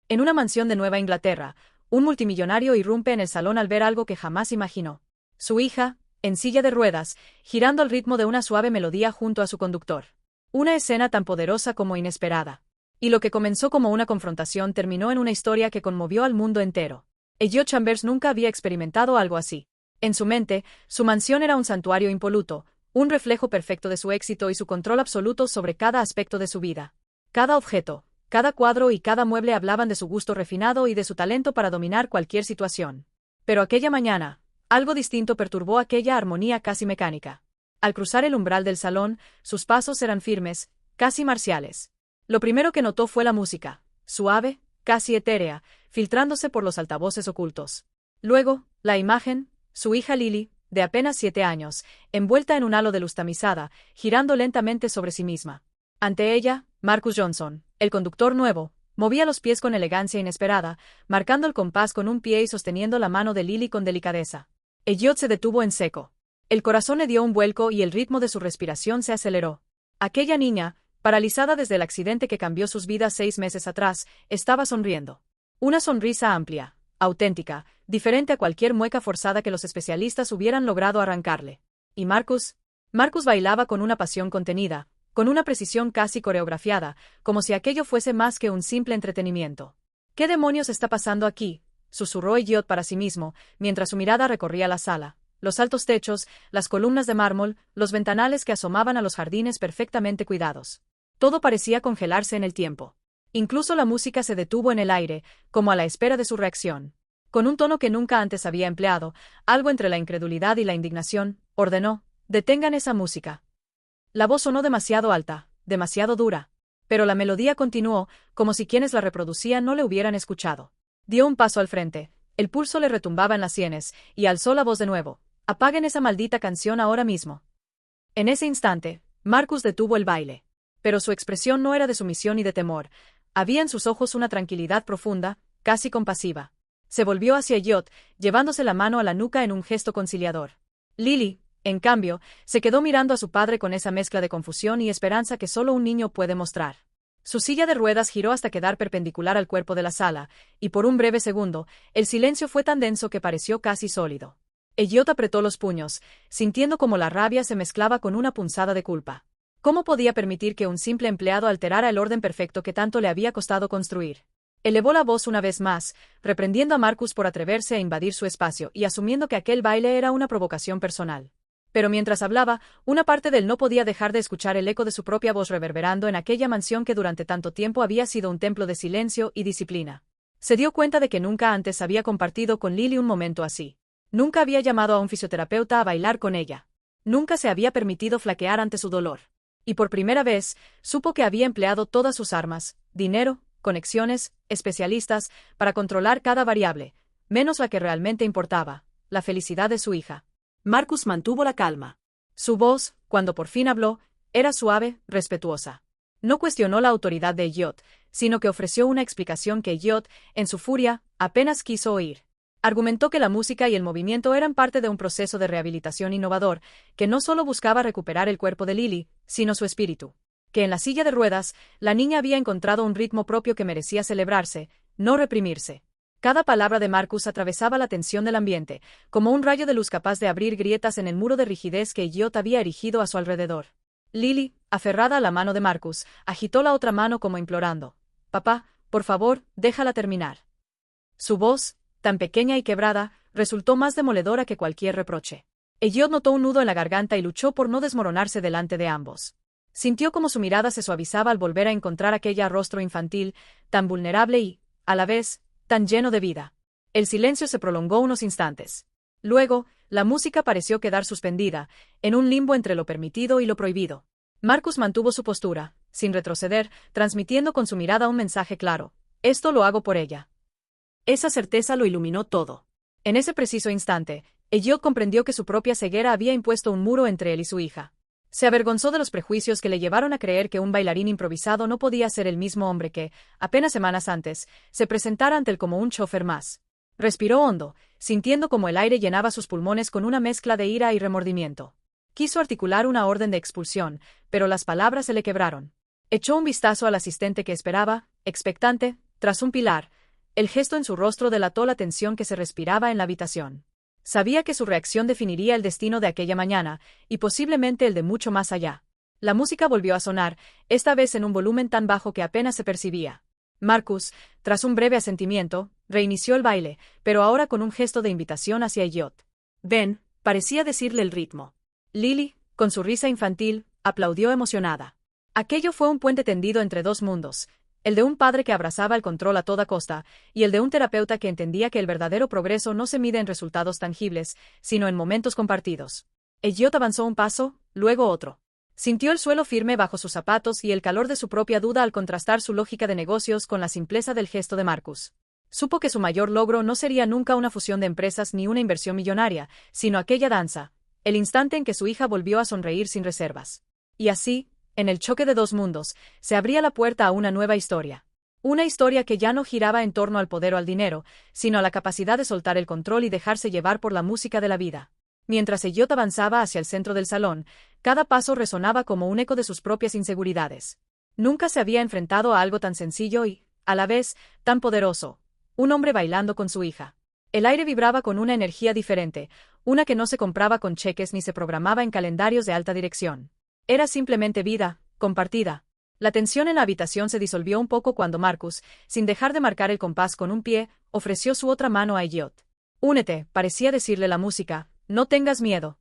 En una mansión de Nueva Inglaterra, un multimillonario irrumpe en el salón al ver algo que jamás imaginó. Su hija, en silla de ruedas, girando al ritmo de una suave melodía junto a su conductor. Una escena tan poderosa como inesperada. Y lo que comenzó como una confrontación terminó en una historia que conmovió al mundo entero. Elliot Chambers nunca había experimentado algo así. En su mente, su mansión era un santuario impoluto, un reflejo perfecto de su éxito y su control absoluto sobre cada aspecto de su vida. Cada objeto, cada cuadro y cada mueble hablaban de su gusto refinado y de su talento para dominar cualquier situación. Pero aquella mañana, algo distinto perturbó aquella armonía casi mecánica. Al cruzar el umbral del salón, sus pasos eran firmes, casi marciales. Lo primero que notó fue la música, suave, casi etérea, filtrándose por los altavoces ocultos. Luego, la imagen, su hija Lily, de apenas 7 años, envuelta en un halo de luz tamizada, girando lentamente sobre sí misma. Ante ella, Marcus Johnson, el conductor nuevo, movía los pies con elegancia inesperada, marcando el compás con un pie y sosteniendo la mano de Lily con delicadeza. Elliot se detuvo en seco. El corazón le dio un vuelco y el ritmo de su respiración se aceleró. Aquella niña, paralizada desde el accidente que cambió sus vidas 6 meses atrás, estaba sonriendo. Una sonrisa amplia, auténtica, diferente a cualquier mueca forzada que los especialistas hubieran logrado arrancarle. ¿Y Marcus? Marcus bailaba con una pasión contenida, con una precisión casi coreografiada, como si aquello fuese más que un simple entretenimiento. ¿Qué demonios está pasando aquí?, susurró Elliot para sí mismo, mientras su mirada recorría la sala. Los altos techos, las columnas de mármol, los ventanales que asomaban a los jardines perfectamente cuidados. Todo parecía congelarse en el tiempo. Incluso la música se detuvo en el aire, como a la espera de su reacción. Con un tono que nunca antes había empleado, algo entre la incredulidad y la indignación, ordenó: «Detengan esa música». La voz sonó demasiado alta, demasiado dura. Pero la melodía continuó, como si quienes la reproducían no le hubieran escuchado. Dio un paso al frente, el pulso le retumbaba en las sienes, y alzó la voz de nuevo: «Apaguen esa maldita canción ahora mismo». En ese instante, Marcus detuvo el baile. Pero su expresión no era de sumisión ni de temor. Había en sus ojos una tranquilidad profunda, casi compasiva. Se volvió hacia Elliot, llevándose la mano a la nuca en un gesto conciliador. Lily, en cambio, se quedó mirando a su padre con esa mezcla de confusión y esperanza que solo un niño puede mostrar. Su silla de ruedas giró hasta quedar perpendicular al cuerpo de la sala, y por un breve segundo, el silencio fue tan denso que pareció casi sólido. Elliot apretó los puños, sintiendo como la rabia se mezclaba con una punzada de culpa. ¿Cómo podía permitir que un simple empleado alterara el orden perfecto que tanto le había costado construir? Elevó la voz una vez más, reprendiendo a Marcus por atreverse a invadir su espacio y asumiendo que aquel baile era una provocación personal. Pero mientras hablaba, una parte de él no podía dejar de escuchar el eco de su propia voz reverberando en aquella mansión que durante tanto tiempo había sido un templo de silencio y disciplina. Se dio cuenta de que nunca antes había compartido con Lily un momento así. Nunca había llamado a un fisioterapeuta a bailar con ella. Nunca se había permitido flaquear ante su dolor. Y por primera vez, supo que había empleado todas sus armas, dinero, conexiones, especialistas, para controlar cada variable, menos la que realmente importaba, la felicidad de su hija. Marcus mantuvo la calma. Su voz, cuando por fin habló, era suave, respetuosa. No cuestionó la autoridad de Elliot, sino que ofreció una explicación que Elliot, en su furia, apenas quiso oír. Argumentó que la música y el movimiento eran parte de un proceso de rehabilitación innovador, que no solo buscaba recuperar el cuerpo de Lily, sino su espíritu. Que en la silla de ruedas, la niña había encontrado un ritmo propio que merecía celebrarse, no reprimirse. Cada palabra de Marcus atravesaba la tensión del ambiente, como un rayo de luz capaz de abrir grietas en el muro de rigidez que Elliot había erigido a su alrededor. Lily, aferrada a la mano de Marcus, agitó la otra mano como implorando: «Papá, por favor, déjala terminar». Su voz, tan pequeña y quebrada, resultó más demoledora que cualquier reproche. Elliot notó un nudo en la garganta y luchó por no desmoronarse delante de ambos. Sintió como su mirada se suavizaba al volver a encontrar aquel rostro infantil, tan vulnerable y, a la vez, tan lleno de vida. El silencio se prolongó unos instantes. Luego, la música pareció quedar suspendida, en un limbo entre lo permitido y lo prohibido. Marcus mantuvo su postura, sin retroceder, transmitiendo con su mirada un mensaje claro: «Esto lo hago por ella». Esa certeza lo iluminó todo. En ese preciso instante, Elliot comprendió que su propia ceguera había impuesto un muro entre él y su hija. Se avergonzó de los prejuicios que le llevaron a creer que un bailarín improvisado no podía ser el mismo hombre que, apenas semanas antes, se presentara ante él como un chofer más. Respiró hondo, sintiendo como el aire llenaba sus pulmones con una mezcla de ira y remordimiento. Quiso articular una orden de expulsión, pero las palabras se le quebraron. Echó un vistazo al asistente que esperaba, expectante, tras un pilar, El gesto en su rostro delató la tensión que se respiraba en la habitación. Sabía que su reacción definiría el destino de aquella mañana, y posiblemente el de mucho más allá. La música volvió a sonar, esta vez en un volumen tan bajo que apenas se percibía. Marcus, tras un breve asentimiento, reinició el baile, pero ahora con un gesto de invitación hacia Elliot. «Ven», parecía decirle el ritmo. Lily, con su risa infantil, aplaudió emocionada. Aquello fue un puente tendido entre dos mundos, el de un padre que abrazaba el control a toda costa, y el de un terapeuta que entendía que el verdadero progreso no se mide en resultados tangibles, sino en momentos compartidos. Elliot avanzó un paso, luego otro. Sintió el suelo firme bajo sus zapatos y el calor de su propia duda al contrastar su lógica de negocios con la simpleza del gesto de Marcus. Supo que su mayor logro no sería nunca una fusión de empresas ni una inversión millonaria, sino aquella danza, el instante en que su hija volvió a sonreír sin reservas. Y así, en el choque de dos mundos, se abría la puerta a una nueva historia. Una historia que ya no giraba en torno al poder o al dinero, sino a la capacidad de soltar el control y dejarse llevar por la música de la vida. Mientras Elliot avanzaba hacia el centro del salón, cada paso resonaba como un eco de sus propias inseguridades. Nunca se había enfrentado a algo tan sencillo y, a la vez, tan poderoso. Un hombre bailando con su hija. El aire vibraba con una energía diferente, una que no se compraba con cheques ni se programaba en calendarios de alta dirección. Era simplemente vida, compartida. La tensión en la habitación se disolvió un poco cuando Marcus, sin dejar de marcar el compás con un pie, ofreció su otra mano a Elliot. «Únete», parecía decirle la música, «no tengas miedo».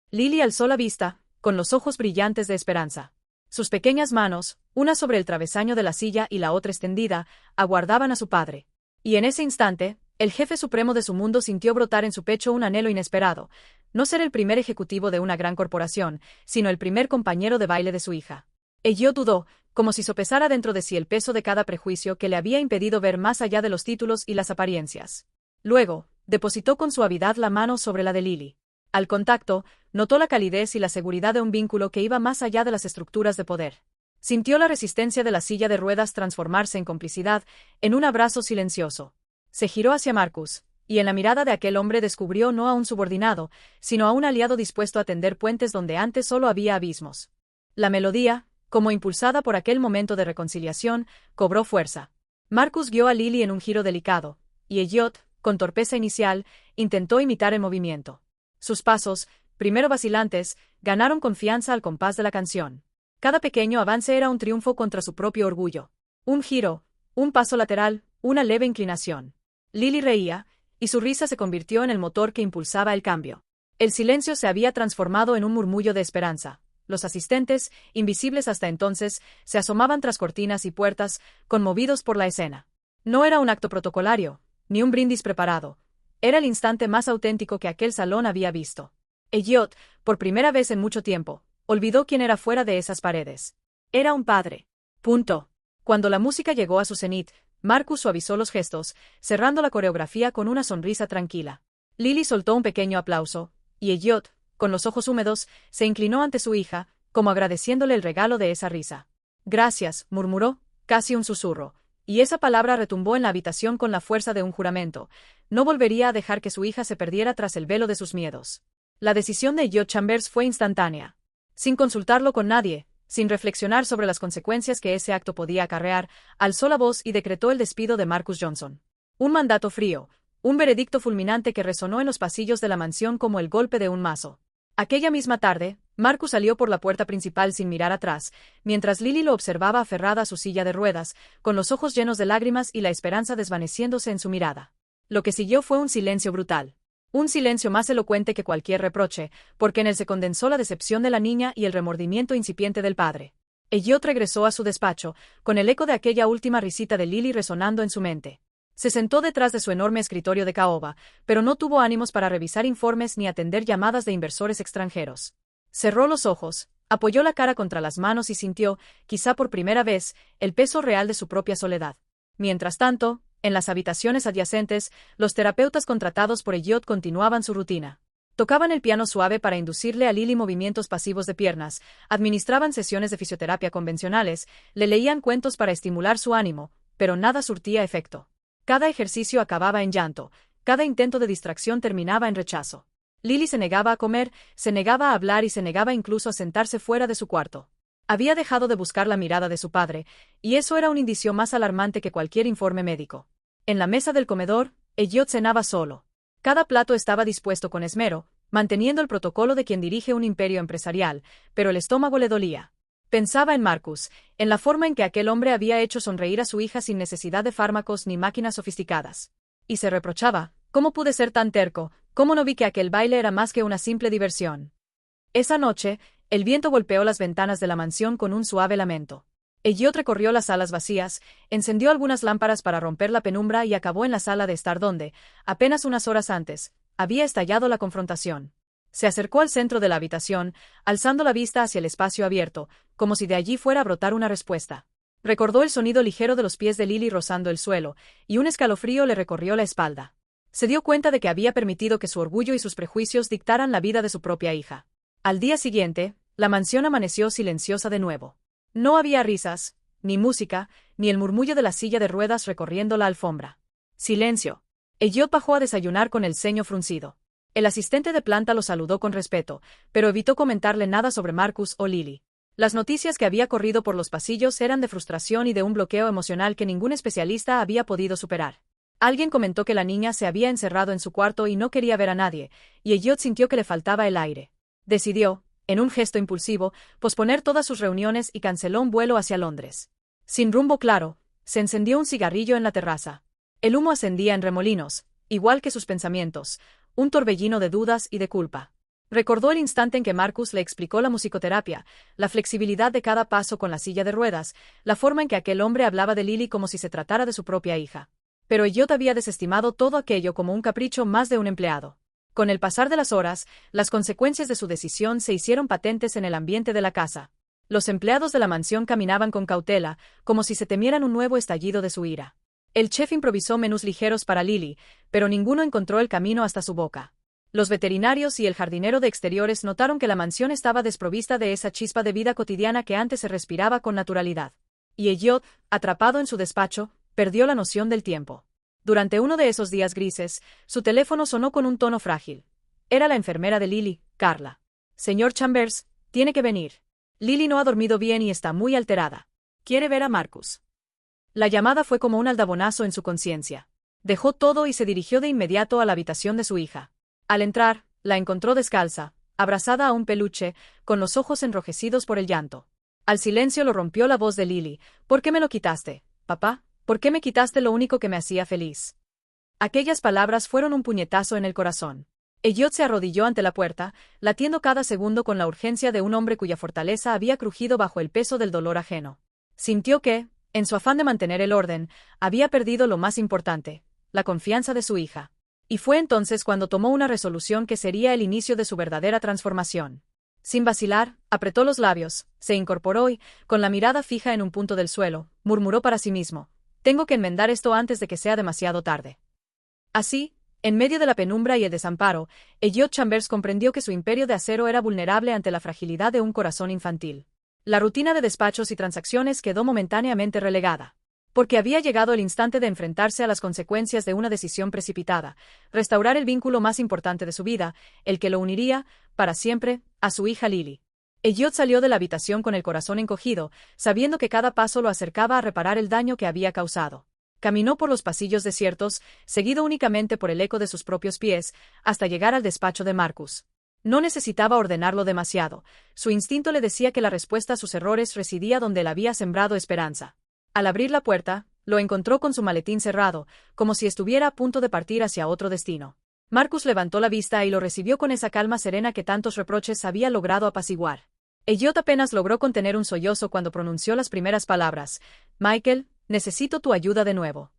Lily alzó la vista, con los ojos brillantes de esperanza. Sus pequeñas manos, una sobre el travesaño de la silla y la otra extendida, aguardaban a su padre. Y en ese instante, el jefe supremo de su mundo sintió brotar en su pecho un anhelo inesperado, no ser el primer ejecutivo de una gran corporación, sino el primer compañero de baile de su hija. Elliot dudó, como si sopesara dentro de sí el peso de cada prejuicio que le había impedido ver más allá de los títulos y las apariencias. Luego, depositó con suavidad la mano sobre la de Lily. Al contacto, notó la calidez y la seguridad de un vínculo que iba más allá de las estructuras de poder. Sintió la resistencia de la silla de ruedas transformarse en complicidad, en un abrazo silencioso. Se giró hacia Marcus, y en la mirada de aquel hombre descubrió no a un subordinado, sino a un aliado dispuesto a tender puentes donde antes solo había abismos. La melodía, como impulsada por aquel momento de reconciliación, cobró fuerza. Marcus guió a Lily en un giro delicado, y Elliot, con torpeza inicial, intentó imitar el movimiento. Sus pasos, primero vacilantes, ganaron confianza al compás de la canción. Cada pequeño avance era un triunfo contra su propio orgullo. Un giro, un paso lateral, una leve inclinación. Lily reía, y su risa se convirtió en el motor que impulsaba el cambio. El silencio se había transformado en un murmullo de esperanza. Los asistentes, invisibles hasta entonces, se asomaban tras cortinas y puertas, conmovidos por la escena. No era un acto protocolario, ni un brindis preparado. Era el instante más auténtico que aquel salón había visto. Elliot, por primera vez en mucho tiempo, olvidó quién era fuera de esas paredes. Era un padre. Punto. Cuando la música llegó a su cenit, Marcus suavizó los gestos, cerrando la coreografía con una sonrisa tranquila. Lily soltó un pequeño aplauso, y Elliot, con los ojos húmedos, se inclinó ante su hija, como agradeciéndole el regalo de esa risa. «Gracias», murmuró, casi un susurro, y esa palabra retumbó en la habitación con la fuerza de un juramento. No volvería a dejar que su hija se perdiera tras el velo de sus miedos. La decisión de Elliot Chambers fue instantánea. Sin consultarlo con nadie, sin reflexionar sobre las consecuencias que ese acto podía acarrear, alzó la voz y decretó el despido de Marcus Johnson. Un mandato frío, un veredicto fulminante que resonó en los pasillos de la mansión como el golpe de un mazo. Aquella misma tarde, Marcus salió por la puerta principal sin mirar atrás, mientras Lily lo observaba aferrada a su silla de ruedas, con los ojos llenos de lágrimas y la esperanza desvaneciéndose en su mirada. Lo que siguió fue un silencio brutal. Un silencio más elocuente que cualquier reproche, porque en él se condensó la decepción de la niña y el remordimiento incipiente del padre. Elliot regresó a su despacho, con el eco de aquella última risita de Lily resonando en su mente. Se sentó detrás de su enorme escritorio de caoba, pero no tuvo ánimos para revisar informes ni atender llamadas de inversores extranjeros. Cerró los ojos, apoyó la cara contra las manos y sintió, quizá por primera vez, el peso real de su propia soledad. Mientras tanto, en las habitaciones adyacentes, los terapeutas contratados por Elliot continuaban su rutina. Tocaban el piano suave para inducirle a Lily movimientos pasivos de piernas, administraban sesiones de fisioterapia convencionales, le leían cuentos para estimular su ánimo, pero nada surtía efecto. Cada ejercicio acababa en llanto, cada intento de distracción terminaba en rechazo. Lily se negaba a comer, se negaba a hablar y se negaba incluso a sentarse fuera de su cuarto. Había dejado de buscar la mirada de su padre, y eso era un indicio más alarmante que cualquier informe médico. En la mesa del comedor, Elliot cenaba solo. Cada plato estaba dispuesto con esmero, manteniendo el protocolo de quien dirige un imperio empresarial, pero el estómago le dolía. Pensaba en Marcus, en la forma en que aquel hombre había hecho sonreír a su hija sin necesidad de fármacos ni máquinas sofisticadas. Y se reprochaba, ¿cómo pude ser tan terco? ¿Cómo no vi que aquel baile era más que una simple diversión? Esa noche, el viento golpeó las ventanas de la mansión con un suave lamento. Elliot recorrió las salas vacías, encendió algunas lámparas para romper la penumbra y acabó en la sala de estar donde, apenas unas horas antes, había estallado la confrontación. Se acercó al centro de la habitación, alzando la vista hacia el espacio abierto, como si de allí fuera a brotar una respuesta. Recordó el sonido ligero de los pies de Lily rozando el suelo, y un escalofrío le recorrió la espalda. Se dio cuenta de que había permitido que su orgullo y sus prejuicios dictaran la vida de su propia hija. Al día siguiente, la mansión amaneció silenciosa de nuevo. No había risas, ni música, ni el murmullo de la silla de ruedas recorriendo la alfombra. Silencio. Elliot bajó a desayunar con el ceño fruncido. El asistente de planta lo saludó con respeto, pero evitó comentarle nada sobre Marcus o Lily. Las noticias que había corrido por los pasillos eran de frustración y de un bloqueo emocional que ningún especialista había podido superar. Alguien comentó que la niña se había encerrado en su cuarto y no quería ver a nadie, y Elliot sintió que le faltaba el aire. Decidió, en un gesto impulsivo, posponer todas sus reuniones y canceló un vuelo hacia Londres. Sin rumbo claro, se encendió un cigarrillo en la terraza. El humo ascendía en remolinos, igual que sus pensamientos, un torbellino de dudas y de culpa. Recordó el instante en que Marcus le explicó la musicoterapia, la flexibilidad de cada paso con la silla de ruedas, la forma en que aquel hombre hablaba de Lily como si se tratara de su propia hija. Pero Elliot había desestimado todo aquello como un capricho más de un empleado. Con el pasar de las horas, las consecuencias de su decisión se hicieron patentes en el ambiente de la casa. Los empleados de la mansión caminaban con cautela, como si se temieran un nuevo estallido de su ira. El chef improvisó menús ligeros para Lily, pero ninguno encontró el camino hasta su boca. Los veterinarios y el jardinero de exteriores notaron que la mansión estaba desprovista de esa chispa de vida cotidiana que antes se respiraba con naturalidad. Y Elliot, atrapado en su despacho, perdió la noción del tiempo. Durante uno de esos días grises, su teléfono sonó con un tono frágil. Era la enfermera de Lily, Carla. Señor Chambers, tiene que venir. Lily no ha dormido bien y está muy alterada. Quiere ver a Marcus. La llamada fue como un aldabonazo en su conciencia. Dejó todo y se dirigió de inmediato a la habitación de su hija. Al entrar, la encontró descalza, abrazada a un peluche, con los ojos enrojecidos por el llanto. Al silencio lo rompió la voz de Lily. ¿Por qué me lo quitaste, papá? ¿Por qué me quitaste lo único que me hacía feliz? Aquellas palabras fueron un puñetazo en el corazón. Elliot se arrodilló ante la puerta, latiendo cada segundo con la urgencia de un hombre cuya fortaleza había crujido bajo el peso del dolor ajeno. Sintió que, en su afán de mantener el orden, había perdido lo más importante, la confianza de su hija. Y fue entonces cuando tomó una resolución que sería el inicio de su verdadera transformación. Sin vacilar, apretó los labios, se incorporó y, con la mirada fija en un punto del suelo, murmuró para sí mismo: tengo que enmendar esto antes de que sea demasiado tarde. Así, en medio de la penumbra y el desamparo, Elliot Chambers comprendió que su imperio de acero era vulnerable ante la fragilidad de un corazón infantil. La rutina de despachos y transacciones quedó momentáneamente relegada. Porque había llegado el instante de enfrentarse a las consecuencias de una decisión precipitada, restaurar el vínculo más importante de su vida, el que lo uniría, para siempre, a su hija Lily. Elliot salió de la habitación con el corazón encogido, sabiendo que cada paso lo acercaba a reparar el daño que había causado. Caminó por los pasillos desiertos, seguido únicamente por el eco de sus propios pies, hasta llegar al despacho de Marcus. No necesitaba ordenarlo demasiado, su instinto le decía que la respuesta a sus errores residía donde él había sembrado esperanza. Al abrir la puerta, lo encontró con su maletín cerrado, como si estuviera a punto de partir hacia otro destino. Marcus levantó la vista y lo recibió con esa calma serena que tantos reproches había logrado apaciguar. Elliot apenas logró contener un sollozo cuando pronunció las primeras palabras: Michael, necesito tu ayuda de nuevo.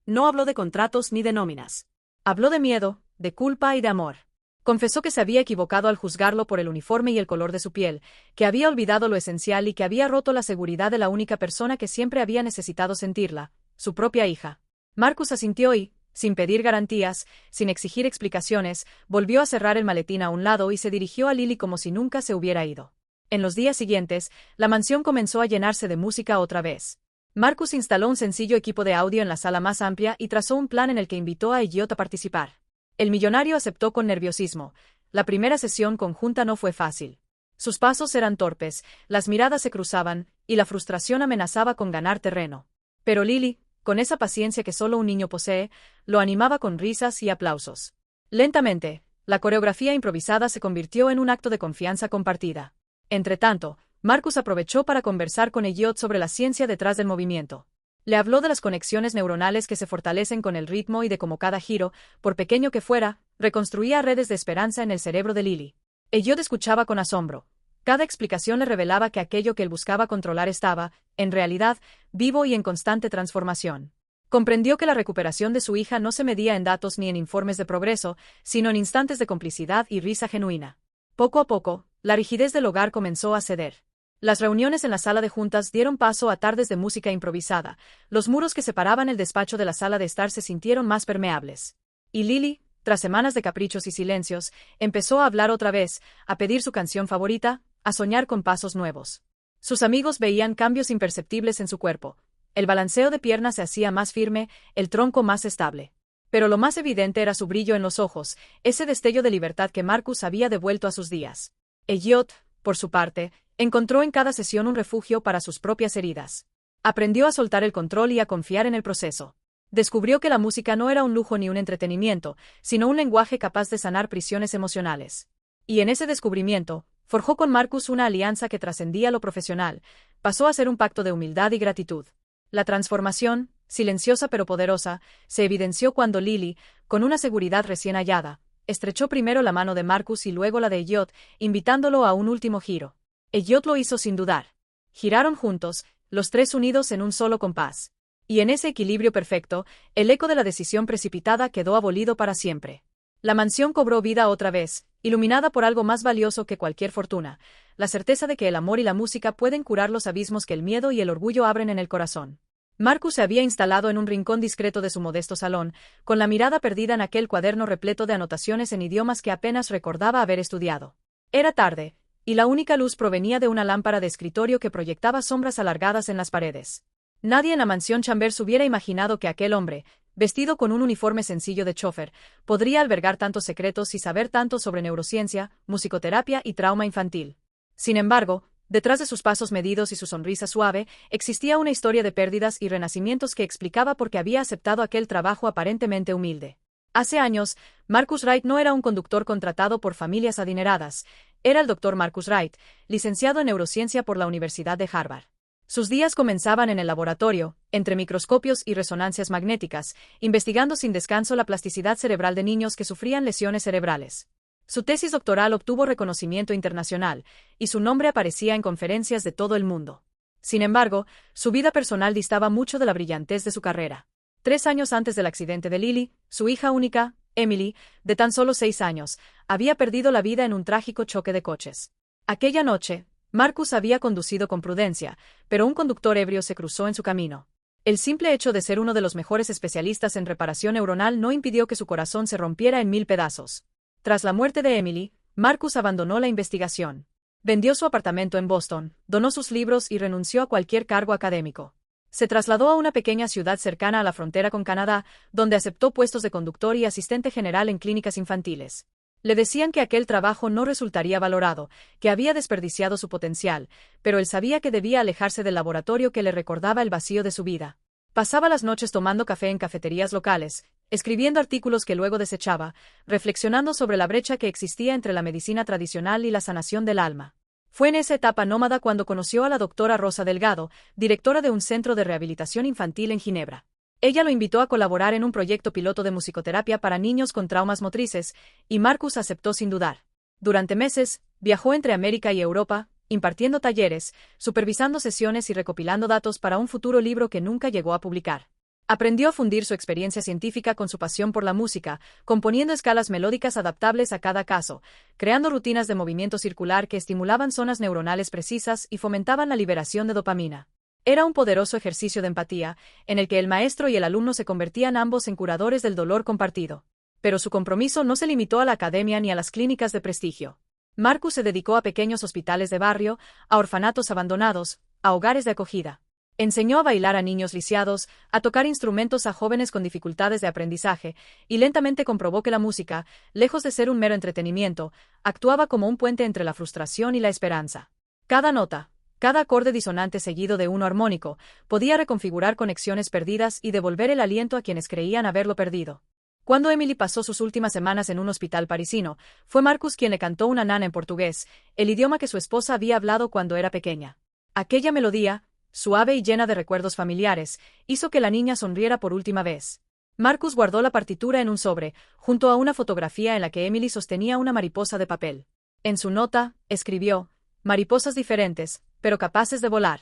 No habló de contratos ni de nóminas. Habló de miedo, de culpa y de amor. Confesó que se había equivocado al juzgarlo por el uniforme y el color de su piel, que había olvidado lo esencial y que había roto la seguridad de la única persona que siempre había necesitado sentirla, su propia hija. Marcus asintió y, sin pedir garantías, sin exigir explicaciones, volvió a cerrar el maletín a un lado y se dirigió a Lily como si nunca se hubiera ido. En los días siguientes, la mansión comenzó a llenarse de música otra vez. Marcus instaló un sencillo equipo de audio en la sala más amplia y trazó un plan en el que invitó a Elliot a participar. El millonario aceptó con nerviosismo. La primera sesión conjunta no fue fácil. Sus pasos eran torpes, las miradas se cruzaban, y la frustración amenazaba con ganar terreno. Pero Lily, con esa paciencia que solo un niño posee, lo animaba con risas y aplausos. Lentamente, la coreografía improvisada se convirtió en un acto de confianza compartida. Entretanto, Marcus aprovechó para conversar con Elliot sobre la ciencia detrás del movimiento. Le habló de las conexiones neuronales que se fortalecen con el ritmo y de cómo cada giro, por pequeño que fuera, reconstruía redes de esperanza en el cerebro de Lily. Elliot escuchaba con asombro. Cada explicación le revelaba que aquello que él buscaba controlar estaba, en realidad, vivo y en constante transformación. Comprendió que la recuperación de su hija no se medía en datos ni en informes de progreso, sino en instantes de complicidad y risa genuina. Poco a poco, la rigidez del hogar comenzó a ceder. Las reuniones en la sala de juntas dieron paso a tardes de música improvisada. Los muros que separaban el despacho de la sala de estar se sintieron más permeables. Y Lily, tras semanas de caprichos y silencios, empezó a hablar otra vez, a pedir su canción favorita, a soñar con pasos nuevos. Sus amigos veían cambios imperceptibles en su cuerpo. El balanceo de piernas se hacía más firme, el tronco más estable. Pero lo más evidente era su brillo en los ojos, ese destello de libertad que Marcus había devuelto a sus días. Elliot, por su parte, encontró en cada sesión un refugio para sus propias heridas. Aprendió a soltar el control y a confiar en el proceso. Descubrió que la música no era un lujo ni un entretenimiento, sino un lenguaje capaz de sanar prisiones emocionales. Y en ese descubrimiento, forjó con Marcus una alianza que trascendía lo profesional, pasó a ser un pacto de humildad y gratitud. La transformación, silenciosa pero poderosa, se evidenció cuando Lily, con una seguridad recién hallada, estrechó primero la mano de Marcus y luego la de Elliot, invitándolo a un último giro. Elliot lo hizo sin dudar. Giraron juntos, los tres unidos en un solo compás. Y en ese equilibrio perfecto, el eco de la decisión precipitada quedó abolido para siempre. La mansión cobró vida otra vez, iluminada por algo más valioso que cualquier fortuna, la certeza de que el amor y la música pueden curar los abismos que el miedo y el orgullo abren en el corazón. Marcus se había instalado en un rincón discreto de su modesto salón, con la mirada perdida en aquel cuaderno repleto de anotaciones en idiomas que apenas recordaba haber estudiado. Era tarde, y la única luz provenía de una lámpara de escritorio que proyectaba sombras alargadas en las paredes. Nadie en la mansión Chambers hubiera imaginado que aquel hombre, vestido con un uniforme sencillo de chofer, podría albergar tantos secretos y saber tanto sobre neurociencia, musicoterapia y trauma infantil. Sin embargo, detrás de sus pasos medidos y su sonrisa suave, existía una historia de pérdidas y renacimientos que explicaba por qué había aceptado aquel trabajo aparentemente humilde. Hace años, Marcus Wright no era un conductor contratado por familias adineradas, era el Dr. Marcus Wright, licenciado en neurociencia por la Universidad de Harvard. Sus días comenzaban en el laboratorio, entre microscopios y resonancias magnéticas, investigando sin descanso la plasticidad cerebral de niños que sufrían lesiones cerebrales. Su tesis doctoral obtuvo reconocimiento internacional, y su nombre aparecía en conferencias de todo el mundo. Sin embargo, su vida personal distaba mucho de la brillantez de su carrera. 3 años antes del accidente de Lily, su hija única, Emily, de tan solo 6 años, había perdido la vida en un trágico choque de coches. Aquella noche, Marcus había conducido con prudencia, pero un conductor ebrio se cruzó en su camino. El simple hecho de ser uno de los mejores especialistas en reparación neuronal no impidió que su corazón se rompiera en 1000 pedazos. Tras la muerte de Emily, Marcus abandonó la investigación. Vendió su apartamento en Boston, donó sus libros y renunció a cualquier cargo académico. Se trasladó a una pequeña ciudad cercana a la frontera con Canadá, donde aceptó puestos de conductor y asistente general en clínicas infantiles. Le decían que aquel trabajo no resultaría valorado, que había desperdiciado su potencial, pero él sabía que debía alejarse del laboratorio que le recordaba el vacío de su vida. Pasaba las noches tomando café en cafeterías locales, escribiendo artículos que luego desechaba, reflexionando sobre la brecha que existía entre la medicina tradicional y la sanación del alma. Fue en esa etapa nómada cuando conoció a la doctora Rosa Delgado, directora de un centro de rehabilitación infantil en Ginebra. Ella lo invitó a colaborar en un proyecto piloto de musicoterapia para niños con traumas motrices, y Marcus aceptó sin dudar. Durante meses, viajó entre América y Europa, impartiendo talleres, supervisando sesiones y recopilando datos para un futuro libro que nunca llegó a publicar. Aprendió a fundir su experiencia científica con su pasión por la música, componiendo escalas melódicas adaptables a cada caso, creando rutinas de movimiento circular que estimulaban zonas neuronales precisas y fomentaban la liberación de dopamina. Era un poderoso ejercicio de empatía, en el que el maestro y el alumno se convertían ambos en curadores del dolor compartido. Pero su compromiso no se limitó a la academia ni a las clínicas de prestigio. Marcus se dedicó a pequeños hospitales de barrio, a orfanatos abandonados, a hogares de acogida. Enseñó a bailar a niños lisiados, a tocar instrumentos a jóvenes con dificultades de aprendizaje, y lentamente comprobó que la música, lejos de ser un mero entretenimiento, actuaba como un puente entre la frustración y la esperanza. Cada nota, Cada acorde disonante seguido de uno armónico podía reconfigurar conexiones perdidas y devolver el aliento a quienes creían haberlo perdido. Cuando Emily pasó sus últimas semanas en un hospital parisino, fue Marcus quien le cantó una nana en portugués, el idioma que su esposa había hablado cuando era pequeña. Aquella melodía, suave y llena de recuerdos familiares, hizo que la niña sonriera por última vez. Marcus guardó la partitura en un sobre, junto a una fotografía en la que Emily sostenía una mariposa de papel. En su nota, escribió: «Mariposas diferentes, pero capaces de volar».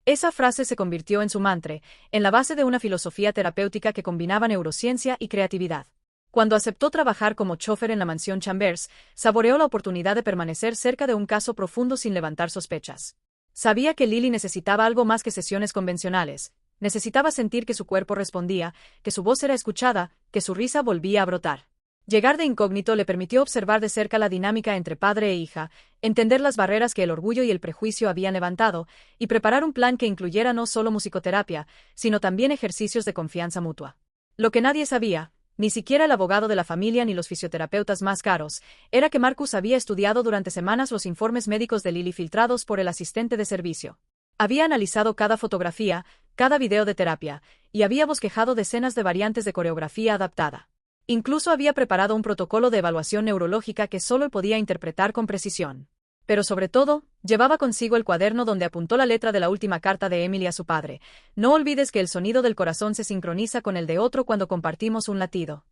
Esa frase se convirtió en su mantra, en la base de una filosofía terapéutica que combinaba neurociencia y creatividad. Cuando aceptó trabajar como chofer en la mansión Chambers, saboreó la oportunidad de permanecer cerca de un caso profundo sin levantar sospechas. Sabía que Lily necesitaba algo más que sesiones convencionales. Necesitaba sentir que su cuerpo respondía, que su voz era escuchada, que su risa volvía a brotar. Llegar de incógnito le permitió observar de cerca la dinámica entre padre e hija, entender las barreras que el orgullo y el prejuicio habían levantado, y preparar un plan que incluyera no solo musicoterapia, sino también ejercicios de confianza mutua. Lo que nadie sabía, ni siquiera el abogado de la familia ni los fisioterapeutas más caros, era que Marcus había estudiado durante semanas los informes médicos de Lily filtrados por el asistente de servicio. Había analizado cada fotografía, cada video de terapia, y había bosquejado decenas de variantes de coreografía adaptada. Incluso había preparado un protocolo de evaluación neurológica que solo él podía interpretar con precisión. Pero sobre todo, llevaba consigo el cuaderno donde apuntó la letra de la última carta de Emily a su padre. «No olvides que el sonido del corazón se sincroniza con el de otro cuando compartimos un latido».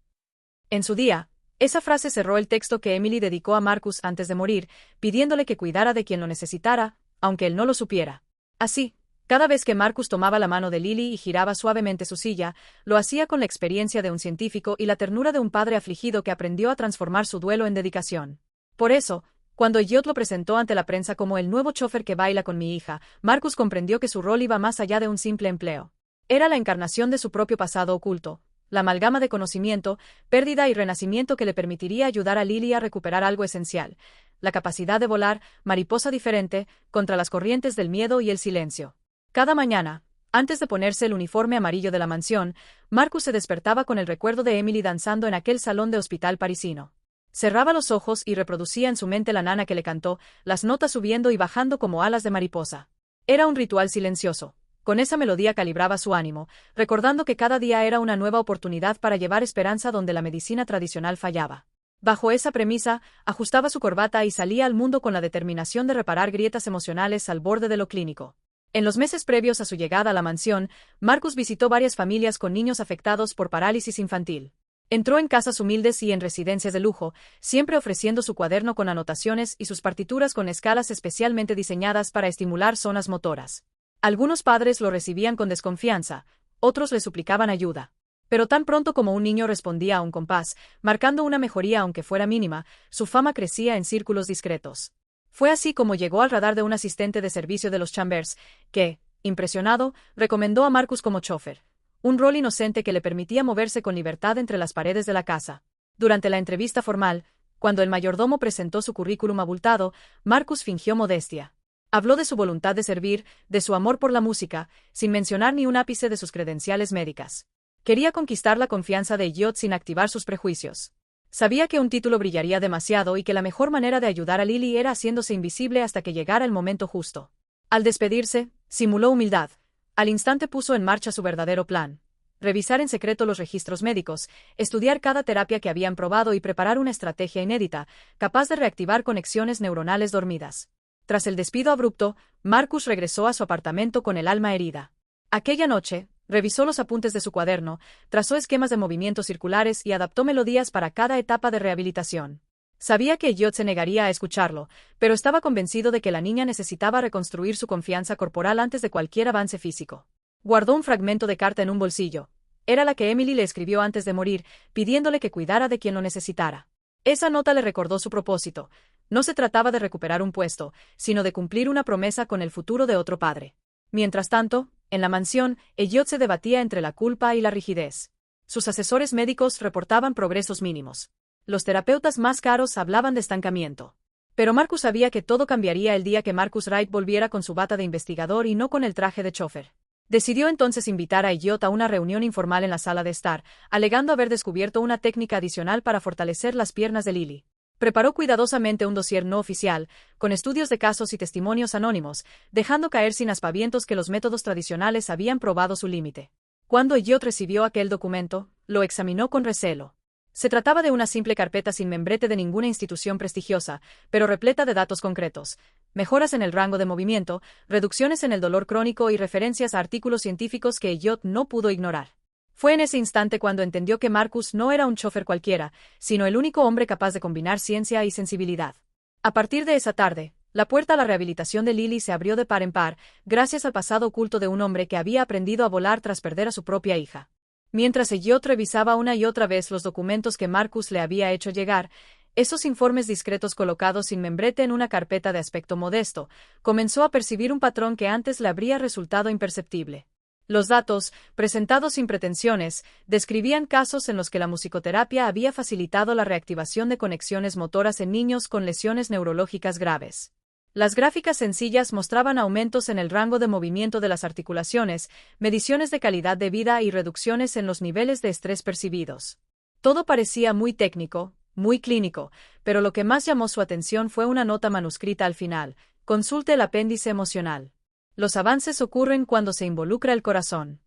En su día, esa frase cerró el texto que Emily dedicó a Marcus antes de morir, pidiéndole que cuidara de quien lo necesitara, aunque él no lo supiera. Así, cada vez que Marcus tomaba la mano de Lily y giraba suavemente su silla, lo hacía con la experiencia de un científico y la ternura de un padre afligido que aprendió a transformar su duelo en dedicación. Por eso, cuando Elliot lo presentó ante la prensa como el nuevo chofer que baila con mi hija, Marcus comprendió que su rol iba más allá de un simple empleo. Era la encarnación de su propio pasado oculto, la amalgama de conocimiento, pérdida y renacimiento que le permitiría ayudar a Lily a recuperar algo esencial: la capacidad de volar, mariposa diferente, contra las corrientes del miedo y el silencio. Cada mañana, antes de ponerse el uniforme amarillo de la mansión, Marcus se despertaba con el recuerdo de Emily danzando en aquel salón de hospital parisino. Cerraba los ojos y reproducía en su mente la nana que le cantó, las notas subiendo y bajando como alas de mariposa. Era un ritual silencioso. Con esa melodía calibraba su ánimo, recordando que cada día era una nueva oportunidad para llevar esperanza donde la medicina tradicional fallaba. Bajo esa premisa, ajustaba su corbata y salía al mundo con la determinación de reparar grietas emocionales al borde de lo clínico. En los meses previos a su llegada a la mansión, Marcus visitó varias familias con niños afectados por parálisis infantil. Entró en casas humildes y en residencias de lujo, siempre ofreciendo su cuaderno con anotaciones y sus partituras con escalas especialmente diseñadas para estimular zonas motoras. Algunos padres lo recibían con desconfianza, otros le suplicaban ayuda. Pero tan pronto como un niño respondía a un compás, marcando una mejoría aunque fuera mínima, su fama crecía en círculos discretos. Fue así como llegó al radar de un asistente de servicio de los Chambers, que, impresionado, recomendó a Marcus como chofer, un rol inocente que le permitía moverse con libertad entre las paredes de la casa. Durante la entrevista formal, cuando el mayordomo presentó su currículum abultado, Marcus fingió modestia. Habló de su voluntad de servir, de su amor por la música, sin mencionar ni un ápice de sus credenciales médicas. Quería conquistar la confianza de Elliot sin activar sus prejuicios. Sabía que un título brillaría demasiado y que la mejor manera de ayudar a Lily era haciéndose invisible hasta que llegara el momento justo. Al despedirse, simuló humildad. Al instante puso en marcha su verdadero plan: revisar en secreto los registros médicos, estudiar cada terapia que habían probado y preparar una estrategia inédita, capaz de reactivar conexiones neuronales dormidas. Tras el despido abrupto, Marcus regresó a su apartamento con el alma herida. Aquella noche, revisó los apuntes de su cuaderno, trazó esquemas de movimientos circulares y adaptó melodías para cada etapa de rehabilitación. Sabía que Elliot se negaría a escucharlo, pero estaba convencido de que la niña necesitaba reconstruir su confianza corporal antes de cualquier avance físico. Guardó un fragmento de carta en un bolsillo. Era la que Emily le escribió antes de morir, pidiéndole que cuidara de quien lo necesitara. Esa nota le recordó su propósito. No se trataba de recuperar un puesto, sino de cumplir una promesa con el futuro de otro padre. Mientras tanto, en la mansión, Elliot se debatía entre la culpa y la rigidez. Sus asesores médicos reportaban progresos mínimos. Los terapeutas más caros hablaban de estancamiento. Pero Marcus sabía que todo cambiaría el día que Marcus Wright volviera con su bata de investigador y no con el traje de chofer. Decidió entonces invitar a Elliot a una reunión informal en la sala de estar, alegando haber descubierto una técnica adicional para fortalecer las piernas de Lily. Preparó cuidadosamente un dossier no oficial, con estudios de casos y testimonios anónimos, dejando caer sin aspavientos que los métodos tradicionales habían probado su límite. Cuando Elliot recibió aquel documento, lo examinó con recelo. Se trataba de una simple carpeta sin membrete de ninguna institución prestigiosa, pero repleta de datos concretos: mejoras en el rango de movimiento, reducciones en el dolor crónico y referencias a artículos científicos que Elliot no pudo ignorar. Fue en ese instante cuando entendió que Marcus no era un chofer cualquiera, sino el único hombre capaz de combinar ciencia y sensibilidad. A partir de esa tarde, la puerta a la rehabilitación de Lily se abrió de par en par, gracias al pasado oculto de un hombre que había aprendido a volar tras perder a su propia hija. Mientras Elliot revisaba una y otra vez los documentos que Marcus le había hecho llegar, esos informes discretos colocados sin membrete en una carpeta de aspecto modesto, comenzó a percibir un patrón que antes le habría resultado imperceptible. Los datos, presentados sin pretensiones, describían casos en los que la musicoterapia había facilitado la reactivación de conexiones motoras en niños con lesiones neurológicas graves. Las gráficas sencillas mostraban aumentos en el rango de movimiento de las articulaciones, mediciones de calidad de vida y reducciones en los niveles de estrés percibidos. Todo parecía muy técnico, muy clínico, pero lo que más llamó su atención fue una nota manuscrita al final: consulte el apéndice emocional. Los avances ocurren cuando se involucra el corazón.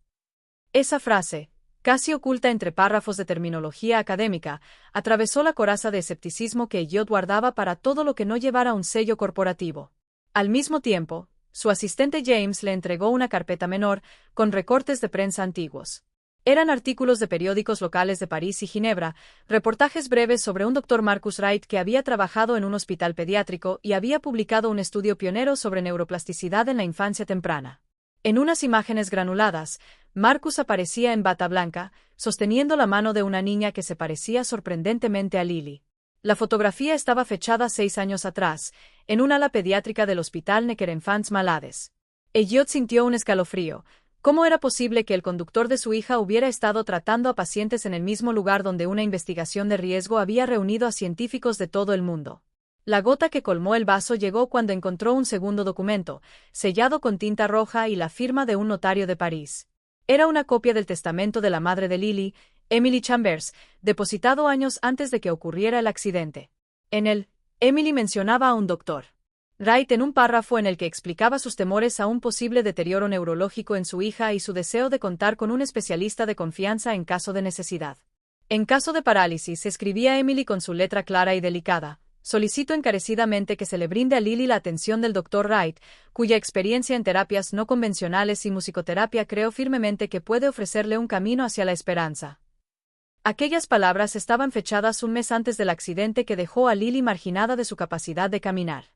Esa frase, casi oculta entre párrafos de terminología académica, atravesó la coraza de escepticismo que Elliot guardaba para todo lo que no llevara un sello corporativo. Al mismo tiempo, su asistente James le entregó una carpeta menor, con recortes de prensa antiguos. Eran artículos de periódicos locales de París y Ginebra, reportajes breves sobre un Dr. Marcus Wright que había trabajado en un hospital pediátrico y había publicado un estudio pionero sobre neuroplasticidad en la infancia temprana. En unas imágenes granuladas, Marcus aparecía en bata blanca, sosteniendo la mano de una niña que se parecía sorprendentemente a Lily. La fotografía estaba fechada 6 años atrás, en un ala pediátrica del Hospital Necker Enfants Malades. Elliot sintió un escalofrío. ¿Cómo era posible que el conductor de su hija hubiera estado tratando a pacientes en el mismo lugar donde una investigación de riesgo había reunido a científicos de todo el mundo? La gota que colmó el vaso llegó cuando encontró un segundo documento, sellado con tinta roja y la firma de un notario de París. Era una copia del testamento de la madre de Lily, Emily Chambers, depositado años antes de que ocurriera el accidente. En él, Emily mencionaba a un doctor Wright en un párrafo en el que explicaba sus temores a un posible deterioro neurológico en su hija y su deseo de contar con un especialista de confianza en caso de necesidad. En caso de parálisis, escribía Emily con su letra clara y delicada: solicito encarecidamente que se le brinde a Lily la atención del Dr. Wright, cuya experiencia en terapias no convencionales y musicoterapia creo firmemente que puede ofrecerle un camino hacia la esperanza. Aquellas palabras estaban fechadas un mes antes del accidente que dejó a Lily marginada de su capacidad de caminar.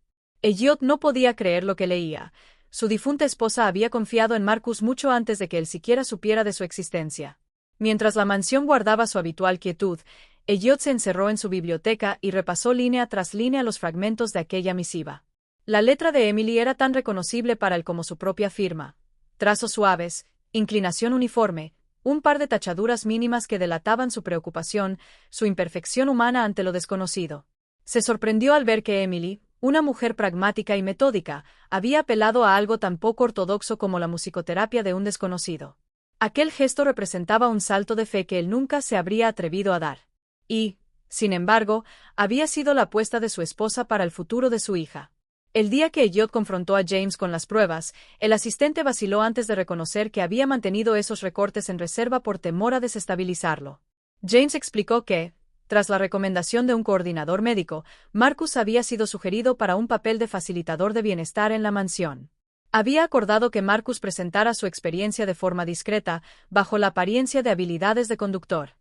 Elliot no podía creer lo que leía. Su difunta esposa había confiado en Marcus mucho antes de que él siquiera supiera de su existencia. Mientras la mansión guardaba su habitual quietud, Elliot se encerró en su biblioteca y repasó línea tras línea los fragmentos de aquella misiva. La letra de Emily era tan reconocible para él como su propia firma: trazos suaves, inclinación uniforme, un par de tachaduras mínimas que delataban su preocupación, su imperfección humana ante lo desconocido. Se sorprendió al ver que Emily, una mujer pragmática y metódica, había apelado a algo tan poco ortodoxo como la musicoterapia de un desconocido. Aquel gesto representaba un salto de fe que él nunca se habría atrevido a dar. Y, sin embargo, había sido la apuesta de su esposa para el futuro de su hija. El día que Elliot confrontó a James con las pruebas, el asistente vaciló antes de reconocer que había mantenido esos recortes en reserva por temor a desestabilizarlo. James explicó que, tras la recomendación de un coordinador médico, Marcus había sido sugerido para un papel de facilitador de bienestar en la mansión. Había acordado que Marcus presentara su experiencia de forma discreta, bajo la apariencia de habilidades de conductor.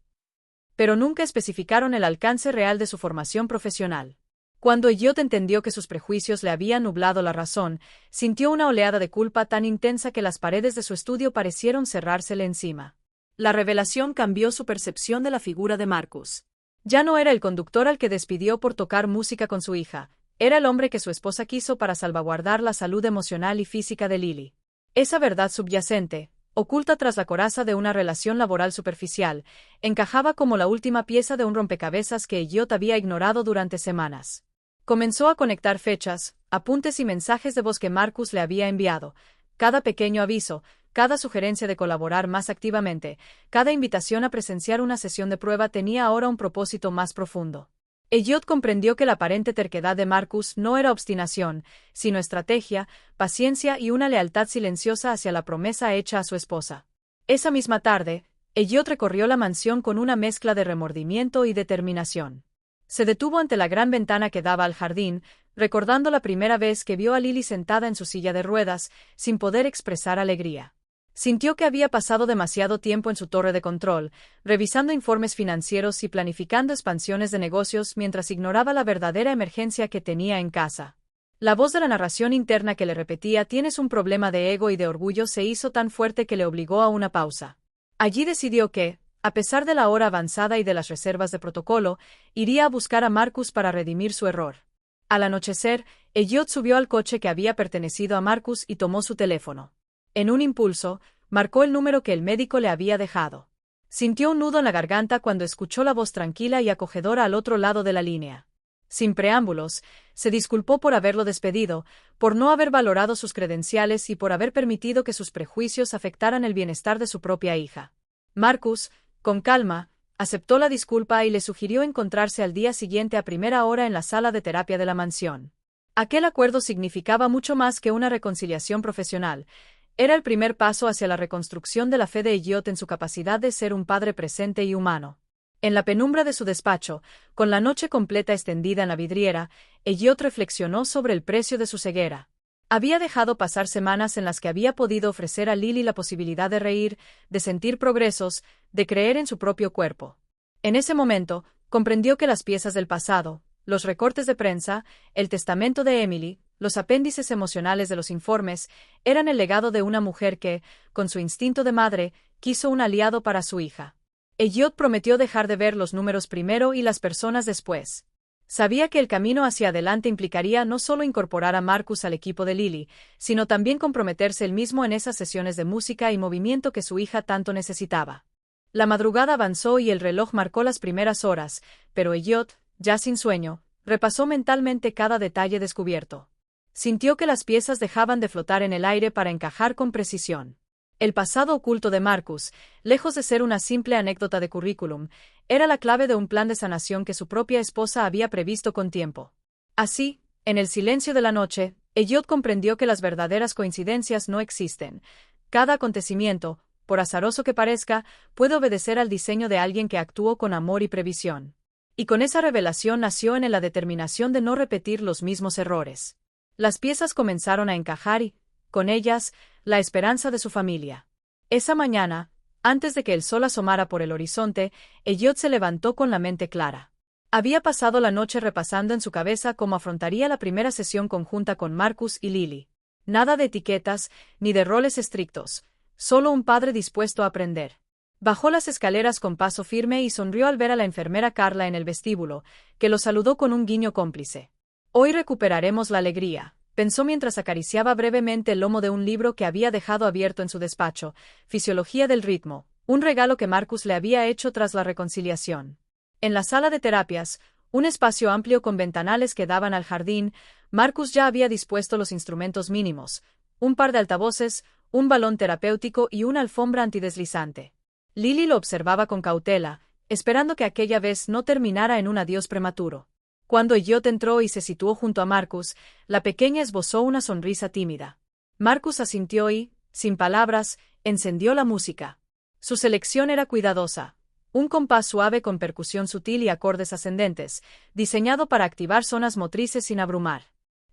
Pero nunca especificaron el alcance real de su formación profesional. Cuando Elliot entendió que sus prejuicios le habían nublado la razón, sintió una oleada de culpa tan intensa que las paredes de su estudio parecieron cerrársele encima. La revelación cambió su percepción de la figura de Marcus. Ya no era el conductor al que despidió por tocar música con su hija, era el hombre que su esposa quiso para salvaguardar la salud emocional y física de Lily. Esa verdad subyacente, oculta tras la coraza de una relación laboral superficial, encajaba como la última pieza de un rompecabezas que Elliot había ignorado durante semanas. Comenzó a conectar fechas, apuntes y mensajes de voz que Marcus le había enviado. Cada pequeño aviso, cada sugerencia de colaborar más activamente, cada invitación a presenciar una sesión de prueba tenía ahora un propósito más profundo. Elliot comprendió que la aparente terquedad de Marcus no era obstinación, sino estrategia, paciencia y una lealtad silenciosa hacia la promesa hecha a su esposa. Esa misma tarde, Elliot recorrió la mansión con una mezcla de remordimiento y determinación. Se detuvo ante la gran ventana que daba al jardín, recordando la primera vez que vio a Lily sentada en su silla de ruedas, sin poder expresar alegría. Sintió que había pasado demasiado tiempo en su torre de control, revisando informes financieros y planificando expansiones de negocios mientras ignoraba la verdadera emergencia que tenía en casa. La voz de la narración interna que le repetía «tienes un problema de ego y de orgullo» se hizo tan fuerte que le obligó a una pausa. Allí decidió que, a pesar de la hora avanzada y de las reservas de protocolo, iría a buscar a Marcus para redimir su error. Al anochecer, Elliot subió al coche que había pertenecido a Marcus y tomó su teléfono. En un impulso, marcó el número que el médico le había dejado. Sintió un nudo en la garganta cuando escuchó la voz tranquila y acogedora al otro lado de la línea. Sin preámbulos, se disculpó por haberlo despedido, por no haber valorado sus credenciales y por haber permitido que sus prejuicios afectaran el bienestar de su propia hija. Marcus, con calma, aceptó la disculpa y le sugirió encontrarse al día siguiente a primera hora en la sala de terapia de la mansión. Aquel acuerdo significaba mucho más que una reconciliación profesional. Era el primer paso hacia la reconstrucción de la fe de Elliot en su capacidad de ser un padre presente y humano. En la penumbra de su despacho, con la noche completa extendida en la vidriera, Elliot reflexionó sobre el precio de su ceguera. Había dejado pasar semanas en las que había podido ofrecer a Lily la posibilidad de reír, de sentir progresos, de creer en su propio cuerpo. En ese momento, comprendió que las piezas del pasado, los recortes de prensa, el testamento de Emily, los apéndices emocionales de los informes, eran el legado de una mujer que, con su instinto de madre, quiso un aliado para su hija. Elliot prometió dejar de ver los números primero y las personas después. Sabía que el camino hacia adelante implicaría no solo incorporar a Marcus al equipo de Lily, sino también comprometerse él mismo en esas sesiones de música y movimiento que su hija tanto necesitaba. La madrugada avanzó y el reloj marcó las primeras horas, pero Elliot, ya sin sueño, repasó mentalmente cada detalle descubierto. Sintió que las piezas dejaban de flotar en el aire para encajar con precisión. El pasado oculto de Marcus, lejos de ser una simple anécdota de currículum, era la clave de un plan de sanación que su propia esposa había previsto con tiempo. Así, en el silencio de la noche, Elliot comprendió que las verdaderas coincidencias no existen. Cada acontecimiento, por azaroso que parezca, puede obedecer al diseño de alguien que actuó con amor y previsión. Y con esa revelación nació en él la determinación de no repetir los mismos errores. Las piezas comenzaron a encajar y, con ellas, la esperanza de su familia. Esa mañana, antes de que el sol asomara por el horizonte, Elliot se levantó con la mente clara. Había pasado la noche repasando en su cabeza cómo afrontaría la primera sesión conjunta con Marcus y Lily. Nada de etiquetas, ni de roles estrictos, solo un padre dispuesto a aprender. Bajó las escaleras con paso firme y sonrió al ver a la enfermera Carla en el vestíbulo, que lo saludó con un guiño cómplice. Hoy recuperaremos la alegría, pensó mientras acariciaba brevemente el lomo de un libro que había dejado abierto en su despacho, Fisiología del ritmo, un regalo que Marcus le había hecho tras la reconciliación. En la sala de terapias, un espacio amplio con ventanales que daban al jardín, Marcus ya había dispuesto los instrumentos mínimos, un par de altavoces, un balón terapéutico y una alfombra antideslizante. Lily lo observaba con cautela, esperando que aquella vez no terminara en un adiós prematuro. Cuando Elliot entró y se situó junto a Marcus, la pequeña esbozó una sonrisa tímida. Marcus asintió y, sin palabras, encendió la música. Su selección era cuidadosa. Un compás suave con percusión sutil y acordes ascendentes, diseñado para activar zonas motrices sin abrumar.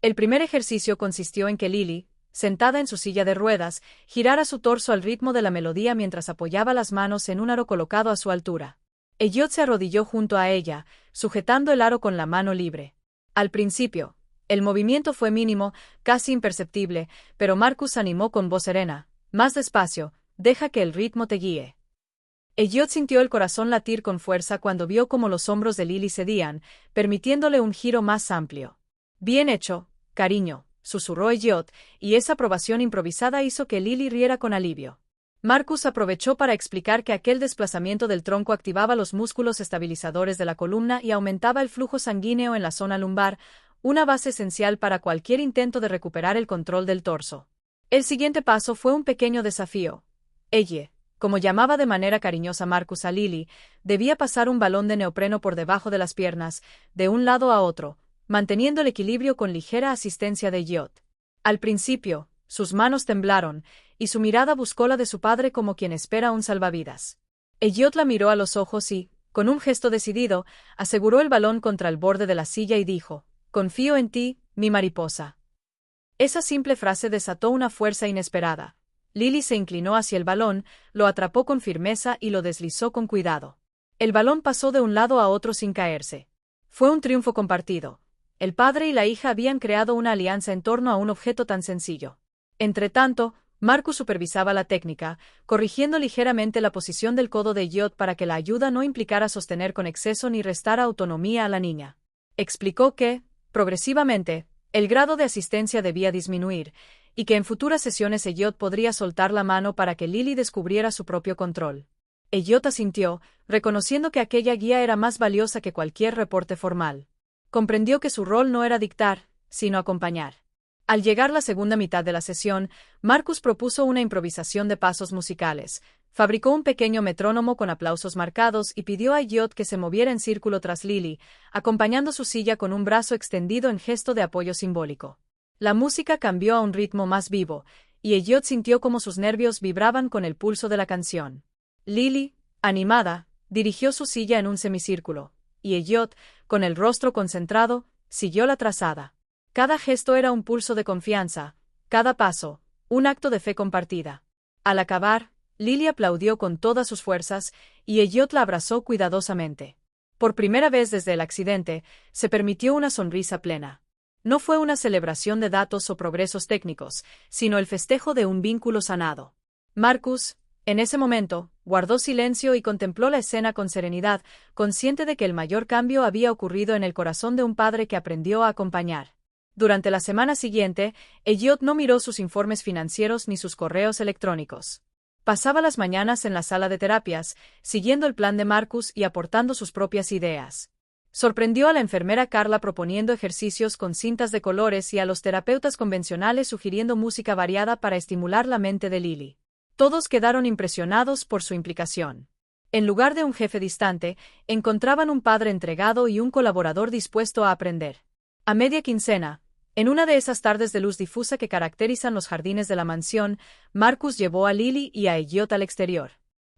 El primer ejercicio consistió en que Lily, sentada en su silla de ruedas, girara su torso al ritmo de la melodía mientras apoyaba las manos en un aro colocado a su altura. Elliot se arrodilló junto a ella, sujetando el aro con la mano libre. Al principio, el movimiento fue mínimo, casi imperceptible, pero Marcus animó con voz serena: «Más despacio, deja que el ritmo te guíe». Elliot sintió el corazón latir con fuerza cuando vio cómo los hombros de Lily cedían, permitiéndole un giro más amplio. «Bien hecho, cariño», susurró Elliot, y esa aprobación improvisada hizo que Lily riera con alivio. Marcus aprovechó para explicar que aquel desplazamiento del tronco activaba los músculos estabilizadores de la columna y aumentaba el flujo sanguíneo en la zona lumbar, una base esencial para cualquier intento de recuperar el control del torso. El siguiente paso fue un pequeño desafío. «Ella», como llamaba de manera cariñosa Marcus a Lily, debía pasar un balón de neopreno por debajo de las piernas, de un lado a otro, manteniendo el equilibrio con ligera asistencia de Elliot. Al principio, sus manos temblaron, y su mirada buscó la de su padre como quien espera un salvavidas. Elliot la miró a los ojos y, con un gesto decidido, aseguró el balón contra el borde de la silla y dijo: «Confío en ti, mi mariposa». Esa simple frase desató una fuerza inesperada. Lily se inclinó hacia el balón, lo atrapó con firmeza y lo deslizó con cuidado. El balón pasó de un lado a otro sin caerse. Fue un triunfo compartido. El padre y la hija habían creado una alianza en torno a un objeto tan sencillo. Entretanto, Marcus supervisaba la técnica, corrigiendo ligeramente la posición del codo de Elliot para que la ayuda no implicara sostener con exceso ni restara autonomía a la niña. Explicó que, progresivamente, el grado de asistencia debía disminuir, y que en futuras sesiones Elliot podría soltar la mano para que Lily descubriera su propio control. Elliot asintió, reconociendo que aquella guía era más valiosa que cualquier reporte formal. Comprendió que su rol no era dictar, sino acompañar. Al llegar la segunda mitad de la sesión, Marcus propuso una improvisación de pasos musicales, fabricó un pequeño metrónomo con aplausos marcados y pidió a Elliot que se moviera en círculo tras Lily, acompañando su silla con un brazo extendido en gesto de apoyo simbólico. La música cambió a un ritmo más vivo, y Elliot sintió como sus nervios vibraban con el pulso de la canción. Lily, animada, dirigió su silla en un semicírculo, y Elliot, con el rostro concentrado, siguió la trazada. Cada gesto era un pulso de confianza, cada paso, un acto de fe compartida. Al acabar, Lily aplaudió con todas sus fuerzas, y Elliot la abrazó cuidadosamente. Por primera vez desde el accidente, se permitió una sonrisa plena. No fue una celebración de datos o progresos técnicos, sino el festejo de un vínculo sanado. Marcus, en ese momento, guardó silencio y contempló la escena con serenidad, consciente de que el mayor cambio había ocurrido en el corazón de un padre que aprendió a acompañar. Durante la semana siguiente, Elliot no miró sus informes financieros ni sus correos electrónicos. Pasaba las mañanas en la sala de terapias, siguiendo el plan de Marcus y aportando sus propias ideas. Sorprendió a la enfermera Carla proponiendo ejercicios con cintas de colores y a los terapeutas convencionales sugiriendo música variada para estimular la mente de Lily. Todos quedaron impresionados por su implicación. En lugar de un jefe distante, encontraban un padre entregado y un colaborador dispuesto a aprender. A media quincena, en una de esas tardes de luz difusa que caracterizan los jardines de la mansión, Marcus llevó a Lily y a Elliot al exterior.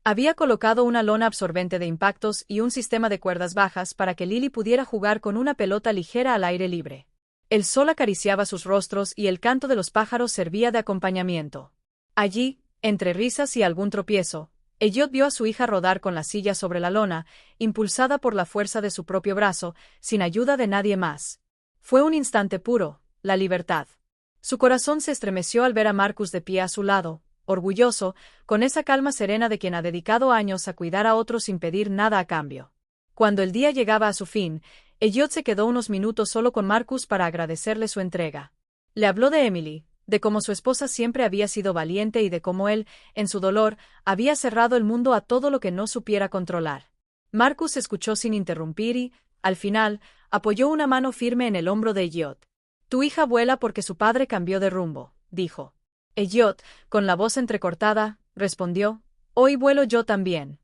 Había colocado una lona absorbente de impactos y un sistema de cuerdas bajas para que Lily pudiera jugar con una pelota ligera al aire libre. El sol acariciaba sus rostros y el canto de los pájaros servía de acompañamiento. Allí, entre risas y algún tropiezo, Elliot vio a su hija rodar con la silla sobre la lona, impulsada por la fuerza de su propio brazo, sin ayuda de nadie más. Fue un instante puro, la libertad. Su corazón se estremeció al ver a Marcus de pie a su lado, orgulloso, con esa calma serena de quien ha dedicado años a cuidar a otros sin pedir nada a cambio. Cuando el día llegaba a su fin, Elliot se quedó unos minutos solo con Marcus para agradecerle su entrega. Le habló de Emily, de cómo su esposa siempre había sido valiente y de cómo él, en su dolor, había cerrado el mundo a todo lo que no supiera controlar. Marcus escuchó sin interrumpir y, al final, apoyó una mano firme en el hombro de Elliot. «Tu hija vuela porque su padre cambió de rumbo», dijo. Elliot, con la voz entrecortada, respondió: «Hoy vuelo yo también».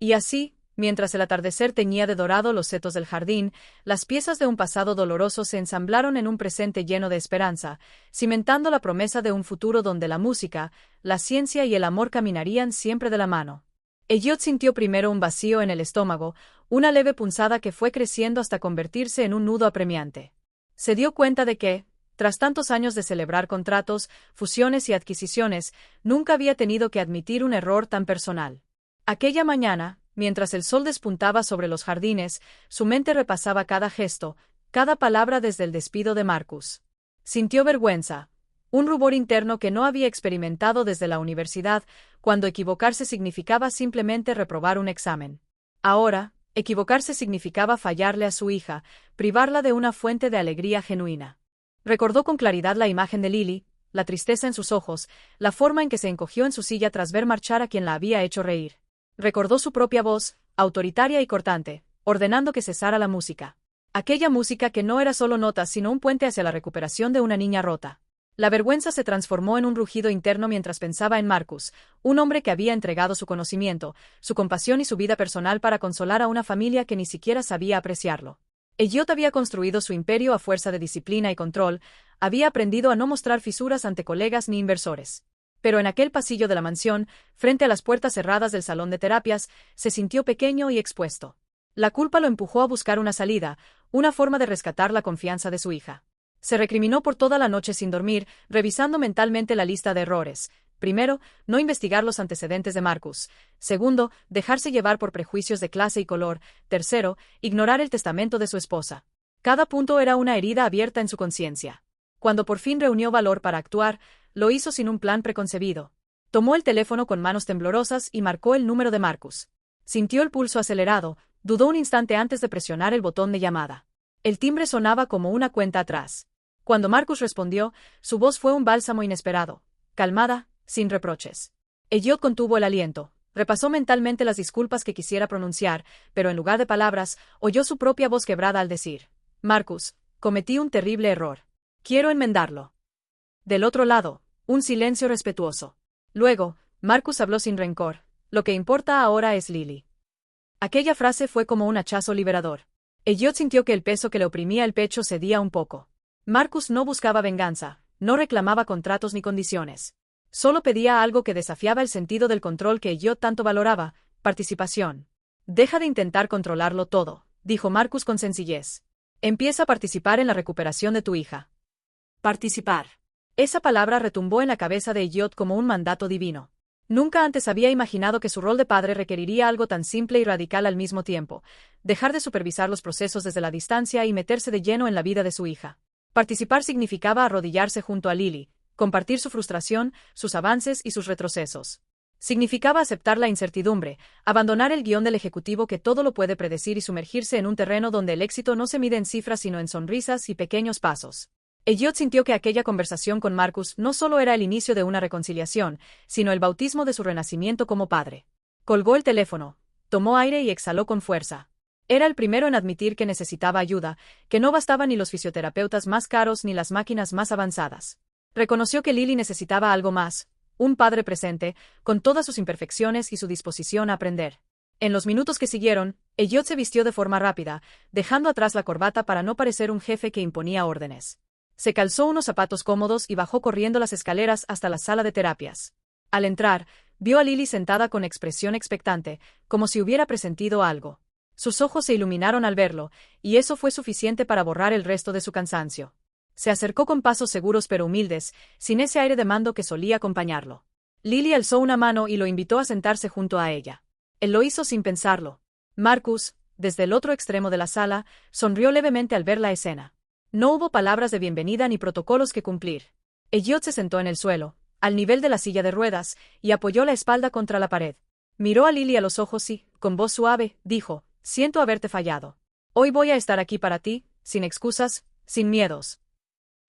Y así, mientras el atardecer teñía de dorado los setos del jardín, las piezas de un pasado doloroso se ensamblaron en un presente lleno de esperanza, cimentando la promesa de un futuro donde la música, la ciencia y el amor caminarían siempre de la mano. Elliot sintió primero un vacío en el estómago, una leve punzada que fue creciendo hasta convertirse en un nudo apremiante. Se dio cuenta de que, tras tantos años de celebrar contratos, fusiones y adquisiciones, nunca había tenido que admitir un error tan personal. Aquella mañana, mientras el sol despuntaba sobre los jardines, su mente repasaba cada gesto, cada palabra desde el despido de Marcus. Sintió vergüenza, un rubor interno que no había experimentado desde la universidad, cuando equivocarse significaba simplemente reprobar un examen. Ahora, equivocarse significaba fallarle a su hija, privarla de una fuente de alegría genuina. Recordó con claridad la imagen de Lily, la tristeza en sus ojos, la forma en que se encogió en su silla tras ver marchar a quien la había hecho reír. Recordó su propia voz, autoritaria y cortante, ordenando que cesara la música. Aquella música que no era solo notas sino un puente hacia la recuperación de una niña rota. La vergüenza se transformó en un rugido interno mientras pensaba en Marcus, un hombre que había entregado su conocimiento, su compasión y su vida personal para consolar a una familia que ni siquiera sabía apreciarlo. Elliot había construido su imperio a fuerza de disciplina y control, había aprendido a no mostrar fisuras ante colegas ni inversores. Pero en aquel pasillo de la mansión, frente a las puertas cerradas del salón de terapias, se sintió pequeño y expuesto. La culpa lo empujó a buscar una salida, una forma de rescatar la confianza de su hija. Se recriminó por toda la noche sin dormir, revisando mentalmente la lista de errores. Primero, no investigar los antecedentes de Marcus. Segundo, dejarse llevar por prejuicios de clase y color. Tercero, ignorar el testamento de su esposa. Cada punto era una herida abierta en su conciencia. Cuando por fin reunió valor para actuar, lo hizo sin un plan preconcebido. Tomó el teléfono con manos temblorosas y marcó el número de Marcus. Sintió el pulso acelerado, dudó un instante antes de presionar el botón de llamada. El timbre sonaba como una cuenta atrás. Cuando Marcus respondió, su voz fue un bálsamo inesperado, calmada, sin reproches. Elliot contuvo el aliento, repasó mentalmente las disculpas que quisiera pronunciar, pero en lugar de palabras, oyó su propia voz quebrada al decir: Marcus, cometí un terrible error. Quiero enmendarlo. Del otro lado, un silencio respetuoso. Luego, Marcus habló sin rencor: lo que importa ahora es Lily. Aquella frase fue como un hachazo liberador. Elliot sintió que el peso que le oprimía el pecho cedía un poco. Marcus no buscaba venganza, no reclamaba contratos ni condiciones. Solo pedía algo que desafiaba el sentido del control que Elliot tanto valoraba: participación. Deja de intentar controlarlo todo, dijo Marcus con sencillez. Empieza a participar en la recuperación de tu hija. Participar. Esa palabra retumbó en la cabeza de Elliot como un mandato divino. Nunca antes había imaginado que su rol de padre requeriría algo tan simple y radical al mismo tiempo: dejar de supervisar los procesos desde la distancia y meterse de lleno en la vida de su hija. Participar significaba arrodillarse junto a Lily, compartir su frustración, sus avances y sus retrocesos. Significaba aceptar la incertidumbre, abandonar el guión del ejecutivo que todo lo puede predecir y sumergirse en un terreno donde el éxito no se mide en cifras sino en sonrisas y pequeños pasos. Elliot sintió que aquella conversación con Marcus no solo era el inicio de una reconciliación, sino el bautismo de su renacimiento como padre. Colgó el teléfono, tomó aire y exhaló con fuerza. Era el primero en admitir que necesitaba ayuda, que no bastaban ni los fisioterapeutas más caros ni las máquinas más avanzadas. Reconoció que Lily necesitaba algo más: un padre presente, con todas sus imperfecciones y su disposición a aprender. En los minutos que siguieron, Elliot se vistió de forma rápida, dejando atrás la corbata para no parecer un jefe que imponía órdenes. Se calzó unos zapatos cómodos y bajó corriendo las escaleras hasta la sala de terapias. Al entrar, vio a Lily sentada con expresión expectante, como si hubiera presentido algo. Sus ojos se iluminaron al verlo, y eso fue suficiente para borrar el resto de su cansancio. Se acercó con pasos seguros pero humildes, sin ese aire de mando que solía acompañarlo. Lily alzó una mano y lo invitó a sentarse junto a ella. Él lo hizo sin pensarlo. Marcus, desde el otro extremo de la sala, sonrió levemente al ver la escena. No hubo palabras de bienvenida ni protocolos que cumplir. Elliot se sentó en el suelo, al nivel de la silla de ruedas, y apoyó la espalda contra la pared. Miró a Lily a los ojos y, con voz suave, dijo: siento haberte fallado. Hoy voy a estar aquí para ti, sin excusas, sin miedos.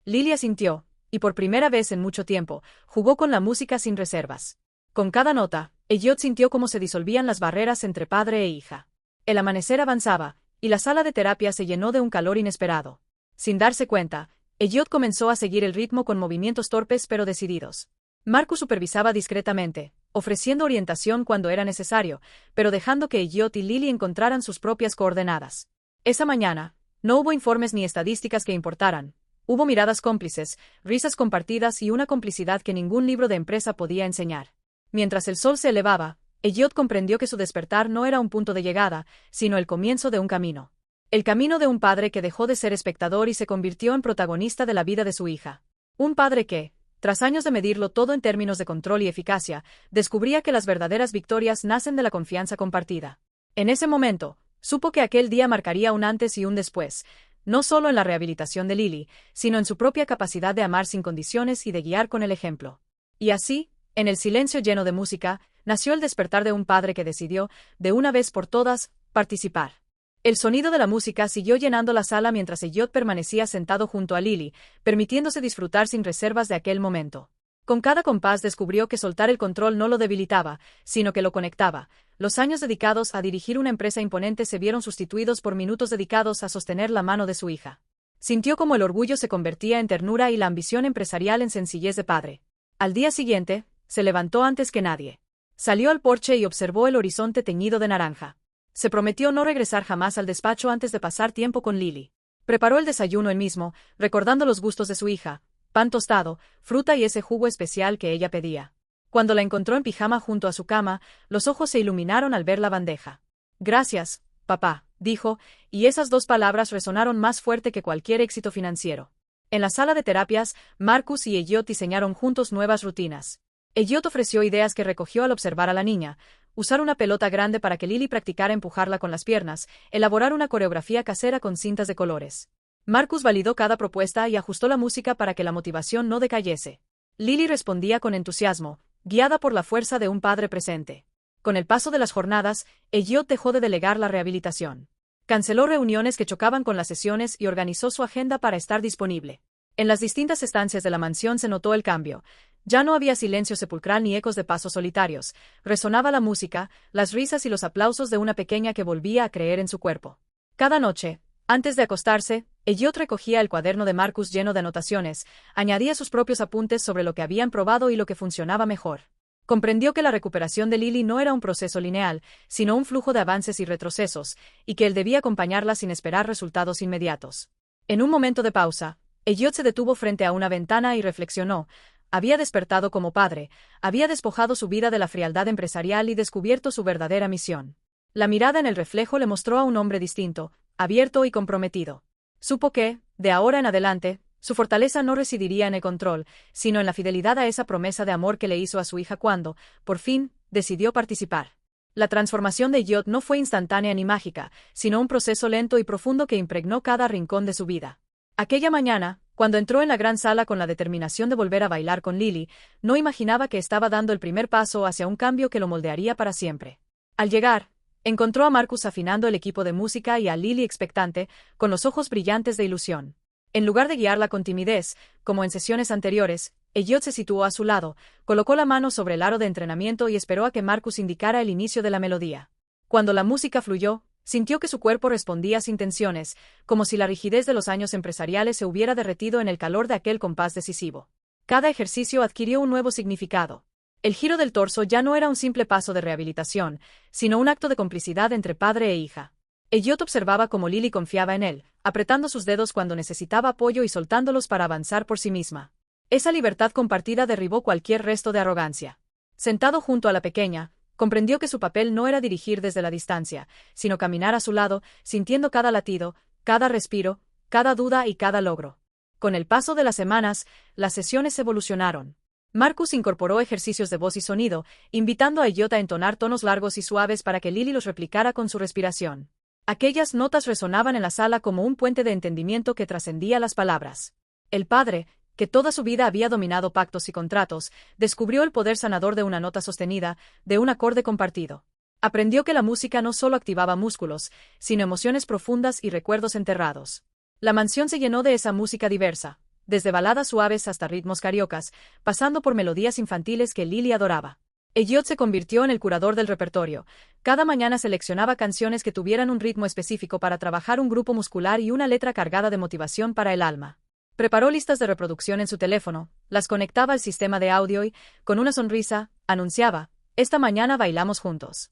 Lily asintió, y por primera vez en mucho tiempo, jugó con la música sin reservas. Con cada nota, Elliot sintió cómo se disolvían las barreras entre padre e hija. El amanecer avanzaba, y la sala de terapia se llenó de un calor inesperado. Sin darse cuenta, Elliot comenzó a seguir el ritmo con movimientos torpes pero decididos. Marcus supervisaba discretamente, ofreciendo orientación cuando era necesario, pero dejando que Elliot y Lily encontraran sus propias coordenadas. Esa mañana, no hubo informes ni estadísticas que importaran. Hubo miradas cómplices, risas compartidas y una complicidad que ningún libro de empresa podía enseñar. Mientras el sol se elevaba, Elliot comprendió que su despertar no era un punto de llegada, sino el comienzo de un camino. El camino de un padre que dejó de ser espectador y se convirtió en protagonista de la vida de su hija. Un padre que, tras años de medirlo todo en términos de control y eficacia, descubría que las verdaderas victorias nacen de la confianza compartida. En ese momento, supo que aquel día marcaría un antes y un después, no solo en la rehabilitación de Lily, sino en su propia capacidad de amar sin condiciones y de guiar con el ejemplo. Y así, en el silencio lleno de música, nació el despertar de un padre que decidió, de una vez por todas, participar. El sonido de la música siguió llenando la sala mientras Elliot permanecía sentado junto a Lily, permitiéndose disfrutar sin reservas de aquel momento. Con cada compás descubrió que soltar el control no lo debilitaba, sino que lo conectaba. Los años dedicados a dirigir una empresa imponente se vieron sustituidos por minutos dedicados a sostener la mano de su hija. Sintió como el orgullo se convertía en ternura y la ambición empresarial en sencillez de padre. Al día siguiente, se levantó antes que nadie. Salió al porche y observó el horizonte teñido de naranja. Se prometió no regresar jamás al despacho antes de pasar tiempo con Lily. Preparó el desayuno él mismo, recordando los gustos de su hija: pan tostado, fruta y ese jugo especial que ella pedía. Cuando la encontró en pijama junto a su cama, los ojos se iluminaron al ver la bandeja. «Gracias, papá», dijo, y esas dos palabras resonaron más fuerte que cualquier éxito financiero. En la sala de terapias, Marcus y Elliot diseñaron juntos nuevas rutinas. Elliot ofreció ideas que recogió al observar a la niña: usar una pelota grande para que Lily practicara empujarla con las piernas, elaborar una coreografía casera con cintas de colores. Marcus validó cada propuesta y ajustó la música para que la motivación no decayese. Lily respondía con entusiasmo, guiada por la fuerza de un padre presente. Con el paso de las jornadas, Elliot dejó de delegar la rehabilitación. Canceló reuniones que chocaban con las sesiones y organizó su agenda para estar disponible. En las distintas estancias de la mansión se notó el cambio. Ya no había silencio sepulcral ni ecos de pasos solitarios. Resonaba la música, las risas y los aplausos de una pequeña que volvía a creer en su cuerpo. Cada noche, antes de acostarse, Elliot recogía el cuaderno de Marcus lleno de anotaciones, añadía sus propios apuntes sobre lo que habían probado y lo que funcionaba mejor. Comprendió que la recuperación de Lily no era un proceso lineal, sino un flujo de avances y retrocesos, y que él debía acompañarla sin esperar resultados inmediatos. En un momento de pausa, Elliot se detuvo frente a una ventana y reflexionó. Había despertado como padre, había despojado su vida de la frialdad empresarial y descubierto su verdadera misión. La mirada en el reflejo le mostró a un hombre distinto, abierto y comprometido. Supo que, de ahora en adelante, su fortaleza no residiría en el control, sino en la fidelidad a esa promesa de amor que le hizo a su hija cuando, por fin, decidió participar. La transformación de Elliot no fue instantánea ni mágica, sino un proceso lento y profundo que impregnó cada rincón de su vida. Aquella mañana, cuando entró en la gran sala con la determinación de volver a bailar con Lily, no imaginaba que estaba dando el primer paso hacia un cambio que lo moldearía para siempre. Al llegar, encontró a Marcus afinando el equipo de música y a Lily expectante, con los ojos brillantes de ilusión. En lugar de guiarla con timidez, como en sesiones anteriores, Elliot se situó a su lado, colocó la mano sobre el aro de entrenamiento y esperó a que Marcus indicara el inicio de la melodía. Cuando la música fluyó, sintió que su cuerpo respondía sin tensiones, como si la rigidez de los años empresariales se hubiera derretido en el calor de aquel compás decisivo. Cada ejercicio adquirió un nuevo significado. El giro del torso ya no era un simple paso de rehabilitación, sino un acto de complicidad entre padre e hija. Elliot observaba cómo Lily confiaba en él, apretando sus dedos cuando necesitaba apoyo y soltándolos para avanzar por sí misma. Esa libertad compartida derribó cualquier resto de arrogancia. Sentado junto a la pequeña, comprendió que su papel no era dirigir desde la distancia, sino caminar a su lado, sintiendo cada latido, cada respiro, cada duda y cada logro. Con el paso de las semanas, las sesiones evolucionaron. Marcus incorporó ejercicios de voz y sonido, invitando a Elliot a entonar tonos largos y suaves para que Lily los replicara con su respiración. Aquellas notas resonaban en la sala como un puente de entendimiento que trascendía las palabras. El padre, que toda su vida había dominado pactos y contratos, descubrió el poder sanador de una nota sostenida, de un acorde compartido. Aprendió que la música no solo activaba músculos, sino emociones profundas y recuerdos enterrados. La mansión se llenó de esa música diversa, desde baladas suaves hasta ritmos cariocas, pasando por melodías infantiles que Lily adoraba. Elliot se convirtió en el curador del repertorio. Cada mañana seleccionaba canciones que tuvieran un ritmo específico para trabajar un grupo muscular y una letra cargada de motivación para el alma. Preparó listas de reproducción en su teléfono, las conectaba al sistema de audio y, con una sonrisa, anunciaba: «Esta mañana bailamos juntos».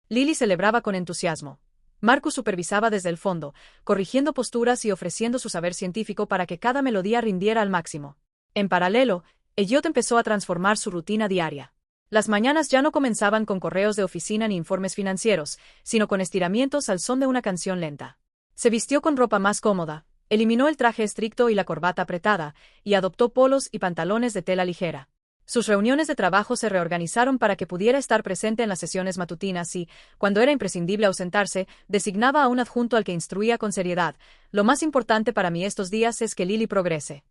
Lily celebraba con entusiasmo. Marcus supervisaba desde el fondo, corrigiendo posturas y ofreciendo su saber científico para que cada melodía rindiera al máximo. En paralelo, Elliot empezó a transformar su rutina diaria. Las mañanas ya no comenzaban con correos de oficina ni informes financieros, sino con estiramientos al son de una canción lenta. Se vistió con ropa más cómoda, eliminó el traje estricto y la corbata apretada, y adoptó polos y pantalones de tela ligera. Sus reuniones de trabajo se reorganizaron para que pudiera estar presente en las sesiones matutinas y, cuando era imprescindible ausentarse, designaba a un adjunto al que instruía con seriedad: «Lo más importante para mí estos días es que Lily progrese».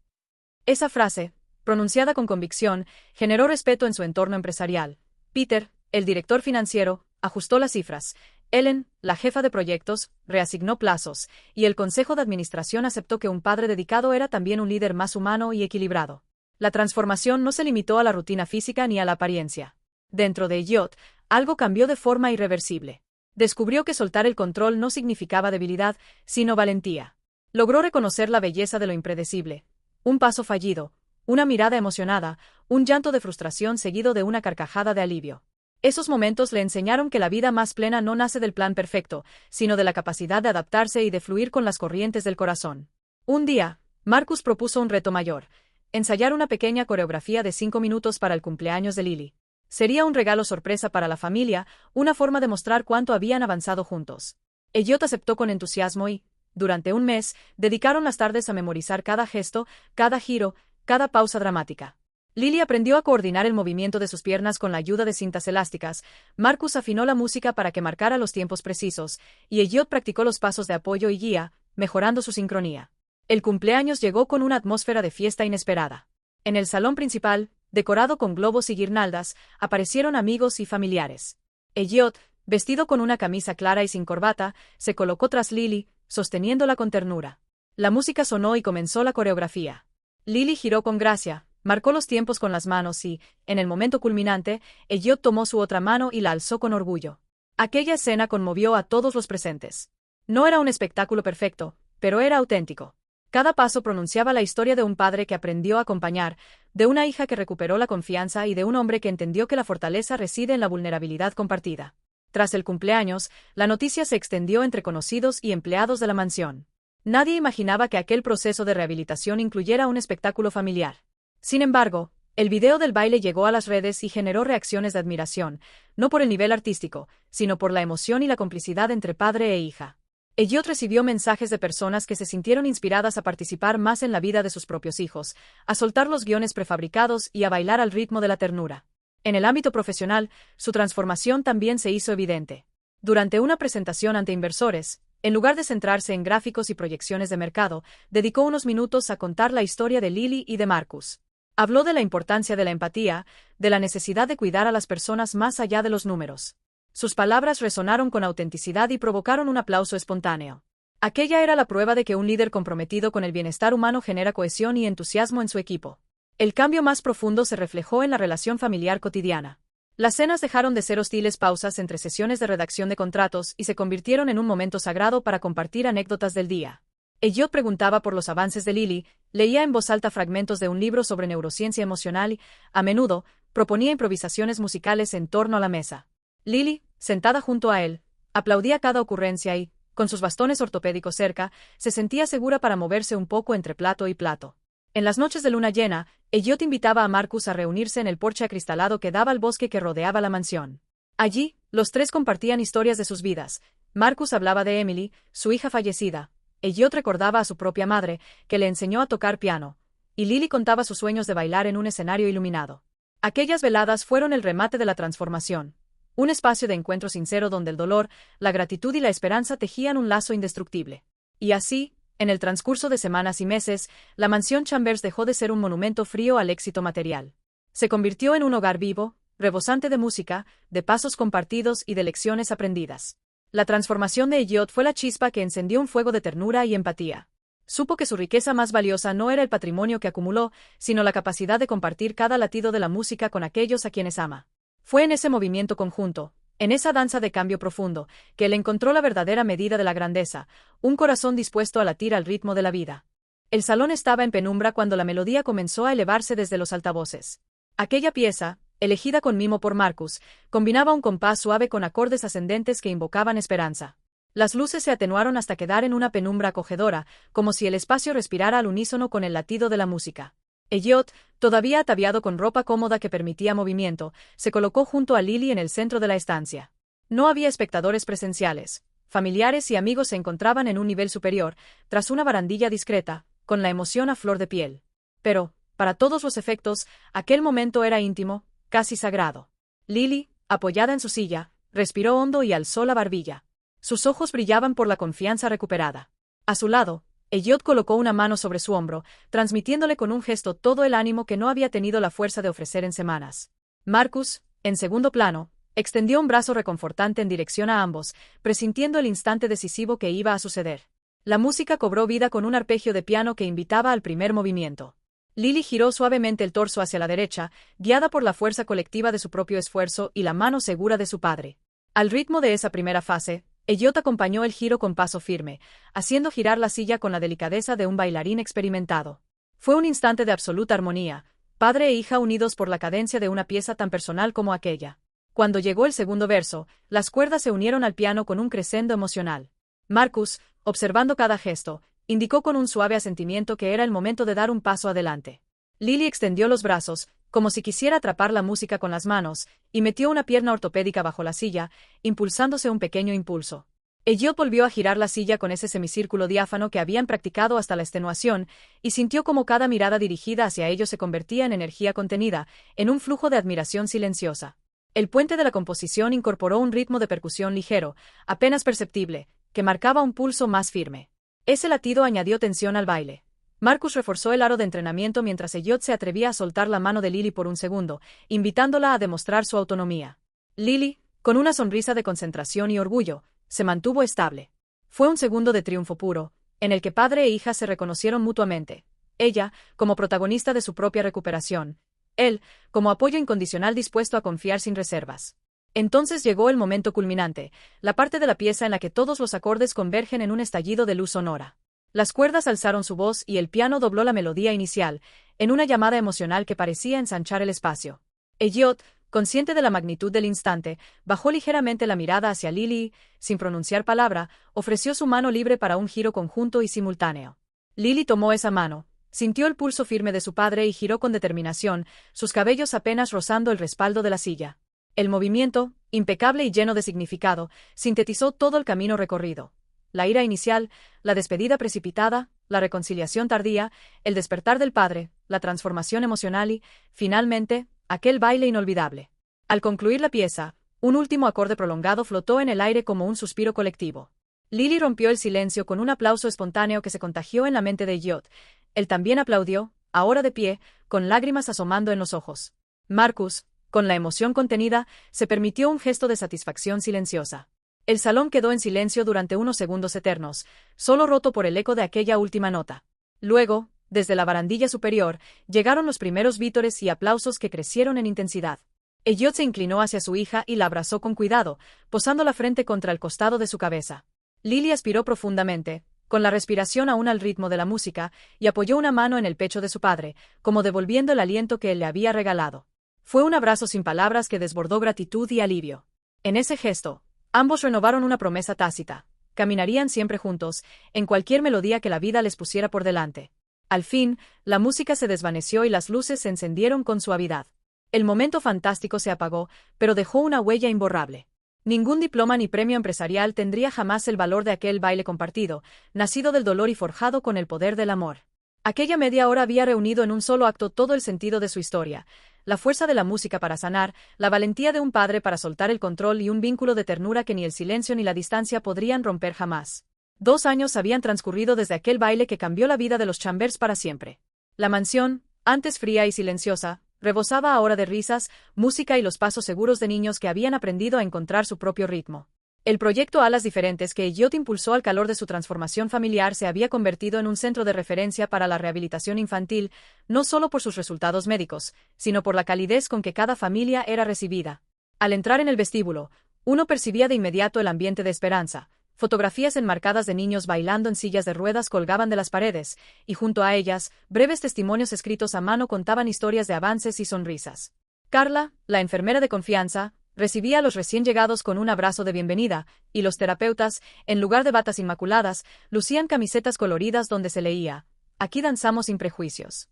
Esa frase, pronunciada con convicción, generó respeto en su entorno empresarial. Peter, el director financiero, ajustó las cifras. Ellen, la jefa de proyectos, reasignó plazos, y el consejo de administración aceptó que un padre dedicado era también un líder más humano y equilibrado. La transformación no se limitó a la rutina física ni a la apariencia. Dentro de Elliot, algo cambió de forma irreversible. Descubrió que soltar el control no significaba debilidad, sino valentía. Logró reconocer la belleza de lo impredecible. Un paso fallido, una mirada emocionada, un llanto de frustración seguido de una carcajada de alivio. Esos momentos le enseñaron que la vida más plena no nace del plan perfecto, sino de la capacidad de adaptarse y de fluir con las corrientes del corazón. Un día, Marcus propuso un reto mayor: ensayar una pequeña coreografía de 5 minutos para el cumpleaños de Lily. Sería un regalo sorpresa para la familia, una forma de mostrar cuánto habían avanzado juntos. Elliot aceptó con entusiasmo y, durante un mes, dedicaron las tardes a memorizar cada gesto, cada giro, cada pausa dramática. Lily aprendió a coordinar el movimiento de sus piernas con la ayuda de cintas elásticas, Marcus afinó la música para que marcara los tiempos precisos, y Elliot practicó los pasos de apoyo y guía, mejorando su sincronía. El cumpleaños llegó con una atmósfera de fiesta inesperada. En el salón principal, decorado con globos y guirnaldas, aparecieron amigos y familiares. Elliot, vestido con una camisa clara y sin corbata, se colocó tras Lily, sosteniéndola con ternura. La música sonó y comenzó la coreografía. Lily giró con gracia, marcó los tiempos con las manos y, en el momento culminante, Elliot tomó su otra mano y la alzó con orgullo. Aquella escena conmovió a todos los presentes. No era un espectáculo perfecto, pero era auténtico. Cada paso pronunciaba la historia de un padre que aprendió a acompañar, de una hija que recuperó la confianza y de un hombre que entendió que la fortaleza reside en la vulnerabilidad compartida. Tras el cumpleaños, la noticia se extendió entre conocidos y empleados de la mansión. Nadie imaginaba que aquel proceso de rehabilitación incluyera un espectáculo familiar. Sin embargo, el video del baile llegó a las redes y generó reacciones de admiración, no por el nivel artístico, sino por la emoción y la complicidad entre padre e hija. Elliot recibió mensajes de personas que se sintieron inspiradas a participar más en la vida de sus propios hijos, a soltar los guiones prefabricados y a bailar al ritmo de la ternura. En el ámbito profesional, su transformación también se hizo evidente. Durante una presentación ante inversores, en lugar de centrarse en gráficos y proyecciones de mercado, dedicó unos minutos a contar la historia de Lily y de Marcus. Habló de la importancia de la empatía, de la necesidad de cuidar a las personas más allá de los números. Sus palabras resonaron con autenticidad y provocaron un aplauso espontáneo. Aquella era la prueba de que un líder comprometido con el bienestar humano genera cohesión y entusiasmo en su equipo. El cambio más profundo se reflejó en la relación familiar cotidiana. Las cenas dejaron de ser hostiles pausas entre sesiones de redacción de contratos y se convirtieron en un momento sagrado para compartir anécdotas del día. Elliot preguntaba por los avances de Lily, leía en voz alta fragmentos de un libro sobre neurociencia emocional y, a menudo, proponía improvisaciones musicales en torno a la mesa. Lily, sentada junto a él, aplaudía cada ocurrencia y, con sus bastones ortopédicos cerca, se sentía segura para moverse un poco entre plato y plato. En las noches de luna llena, Elliot invitaba a Marcus a reunirse en el porche acristalado que daba al bosque que rodeaba la mansión. Allí, los tres compartían historias de sus vidas. Marcus hablaba de Emily, su hija fallecida. Elliot recordaba a su propia madre, que le enseñó a tocar piano, y Lily contaba sus sueños de bailar en un escenario iluminado. Aquellas veladas fueron el remate de la transformación. Un espacio de encuentro sincero donde el dolor, la gratitud y la esperanza tejían un lazo indestructible. Y así, en el transcurso de semanas y meses, la mansión Chambers dejó de ser un monumento frío al éxito material. Se convirtió en un hogar vivo, rebosante de música, de pasos compartidos y de lecciones aprendidas. La transformación de Elliot fue la chispa que encendió un fuego de ternura y empatía. Supo que su riqueza más valiosa no era el patrimonio que acumuló, sino la capacidad de compartir cada latido de la música con aquellos a quienes ama. Fue en ese movimiento conjunto, en esa danza de cambio profundo, que él encontró la verdadera medida de la grandeza, un corazón dispuesto a latir al ritmo de la vida. El salón estaba en penumbra cuando la melodía comenzó a elevarse desde los altavoces. Aquella pieza, elegida con mimo por Marcus, combinaba un compás suave con acordes ascendentes que invocaban esperanza. Las luces se atenuaron hasta quedar en una penumbra acogedora, como si el espacio respirara al unísono con el latido de la música. Elliot, todavía ataviado con ropa cómoda que permitía movimiento, se colocó junto a Lily en el centro de la estancia. No había espectadores presenciales. Familiares y amigos se encontraban en un nivel superior, tras una barandilla discreta, con la emoción a flor de piel. Pero, para todos los efectos, aquel momento era íntimo, casi sagrado. Lily, apoyada en su silla, respiró hondo y alzó la barbilla. Sus ojos brillaban por la confianza recuperada. A su lado, Elliot colocó una mano sobre su hombro, transmitiéndole con un gesto todo el ánimo que no había tenido la fuerza de ofrecer en semanas. Marcus, en segundo plano, extendió un brazo reconfortante en dirección a ambos, presintiendo el instante decisivo que iba a suceder. La música cobró vida con un arpegio de piano que invitaba al primer movimiento. Lily giró suavemente el torso hacia la derecha, guiada por la fuerza colectiva de su propio esfuerzo y la mano segura de su padre. Al ritmo de esa primera fase, Elliot acompañó el giro con paso firme, haciendo girar la silla con la delicadeza de un bailarín experimentado. Fue un instante de absoluta armonía, padre e hija unidos por la cadencia de una pieza tan personal como aquella. Cuando llegó el segundo verso, las cuerdas se unieron al piano con un crescendo emocional. Marcus, observando cada gesto, indicó con un suave asentimiento que era el momento de dar un paso adelante. Lily extendió los brazos, como si quisiera atrapar la música con las manos, y metió una pierna ortopédica bajo la silla, impulsándose un pequeño impulso. Elliot volvió a girar la silla con ese semicírculo diáfano que habían practicado hasta la extenuación, y sintió como cada mirada dirigida hacia ellos se convertía en energía contenida, en un flujo de admiración silenciosa. El puente de la composición incorporó un ritmo de percusión ligero, apenas perceptible, que marcaba un pulso más firme. Ese latido añadió tensión al baile. Marcus reforzó el aro de entrenamiento mientras Elliot se atrevía a soltar la mano de Lily por un segundo, invitándola a demostrar su autonomía. Lily, con una sonrisa de concentración y orgullo, se mantuvo estable. Fue un segundo de triunfo puro, en el que padre e hija se reconocieron mutuamente. Ella, como protagonista de su propia recuperación. Él, como apoyo incondicional dispuesto a confiar sin reservas. Entonces llegó el momento culminante, la parte de la pieza en la que todos los acordes convergen en un estallido de luz sonora. Las cuerdas alzaron su voz y el piano dobló la melodía inicial, en una llamada emocional que parecía ensanchar el espacio. Elliot, consciente de la magnitud del instante, bajó ligeramente la mirada hacia Lily y, sin pronunciar palabra, ofreció su mano libre para un giro conjunto y simultáneo. Lily tomó esa mano, sintió el pulso firme de su padre y giró con determinación, sus cabellos apenas rozando el respaldo de la silla. El movimiento, impecable y lleno de significado, sintetizó todo el camino recorrido. La ira inicial, la despedida precipitada, la reconciliación tardía, el despertar del padre, la transformación emocional y, finalmente, aquel baile inolvidable. Al concluir la pieza, un último acorde prolongado flotó en el aire como un suspiro colectivo. Lily rompió el silencio con un aplauso espontáneo que se contagió en la mente de Elliot. Él también aplaudió, ahora de pie, con lágrimas asomando en los ojos. Marcus, con la emoción contenida, se permitió un gesto de satisfacción silenciosa. El salón quedó en silencio durante unos segundos eternos, solo roto por el eco de aquella última nota. Luego, desde la barandilla superior, llegaron los primeros vítores y aplausos que crecieron en intensidad. Elliot se inclinó hacia su hija y la abrazó con cuidado, posando la frente contra el costado de su cabeza. Lily aspiró profundamente, con la respiración aún al ritmo de la música, y apoyó una mano en el pecho de su padre, como devolviendo el aliento que él le había regalado. Fue un abrazo sin palabras que desbordó gratitud y alivio. En ese gesto, ambos renovaron una promesa tácita. Caminarían siempre juntos, en cualquier melodía que la vida les pusiera por delante. Al fin, la música se desvaneció y las luces se encendieron con suavidad. El momento fantástico se apagó, pero dejó una huella imborrable. Ningún diploma ni premio empresarial tendría jamás el valor de aquel baile compartido, nacido del dolor y forjado con el poder del amor. Aquella media hora había reunido en un solo acto todo el sentido de su historia. La fuerza de la música para sanar, la valentía de un padre para soltar el control y un vínculo de ternura que ni el silencio ni la distancia podrían romper jamás. 2 años habían transcurrido desde aquel baile que cambió la vida de los Chambers para siempre. La mansión, antes fría y silenciosa, rebosaba ahora de risas, música y los pasos seguros de niños que habían aprendido a encontrar su propio ritmo. El proyecto Alas Diferentes que Elliot impulsó al calor de su transformación familiar se había convertido en un centro de referencia para la rehabilitación infantil, no solo por sus resultados médicos, sino por la calidez con que cada familia era recibida. Al entrar en el vestíbulo, uno percibía de inmediato el ambiente de esperanza. Fotografías enmarcadas de niños bailando en sillas de ruedas colgaban de las paredes, y junto a ellas, breves testimonios escritos a mano contaban historias de avances y sonrisas. Carla, la enfermera de confianza, recibía a los recién llegados con un abrazo de bienvenida, y los terapeutas, en lugar de batas inmaculadas, lucían camisetas coloridas donde se leía: "Aquí danzamos sin prejuicios".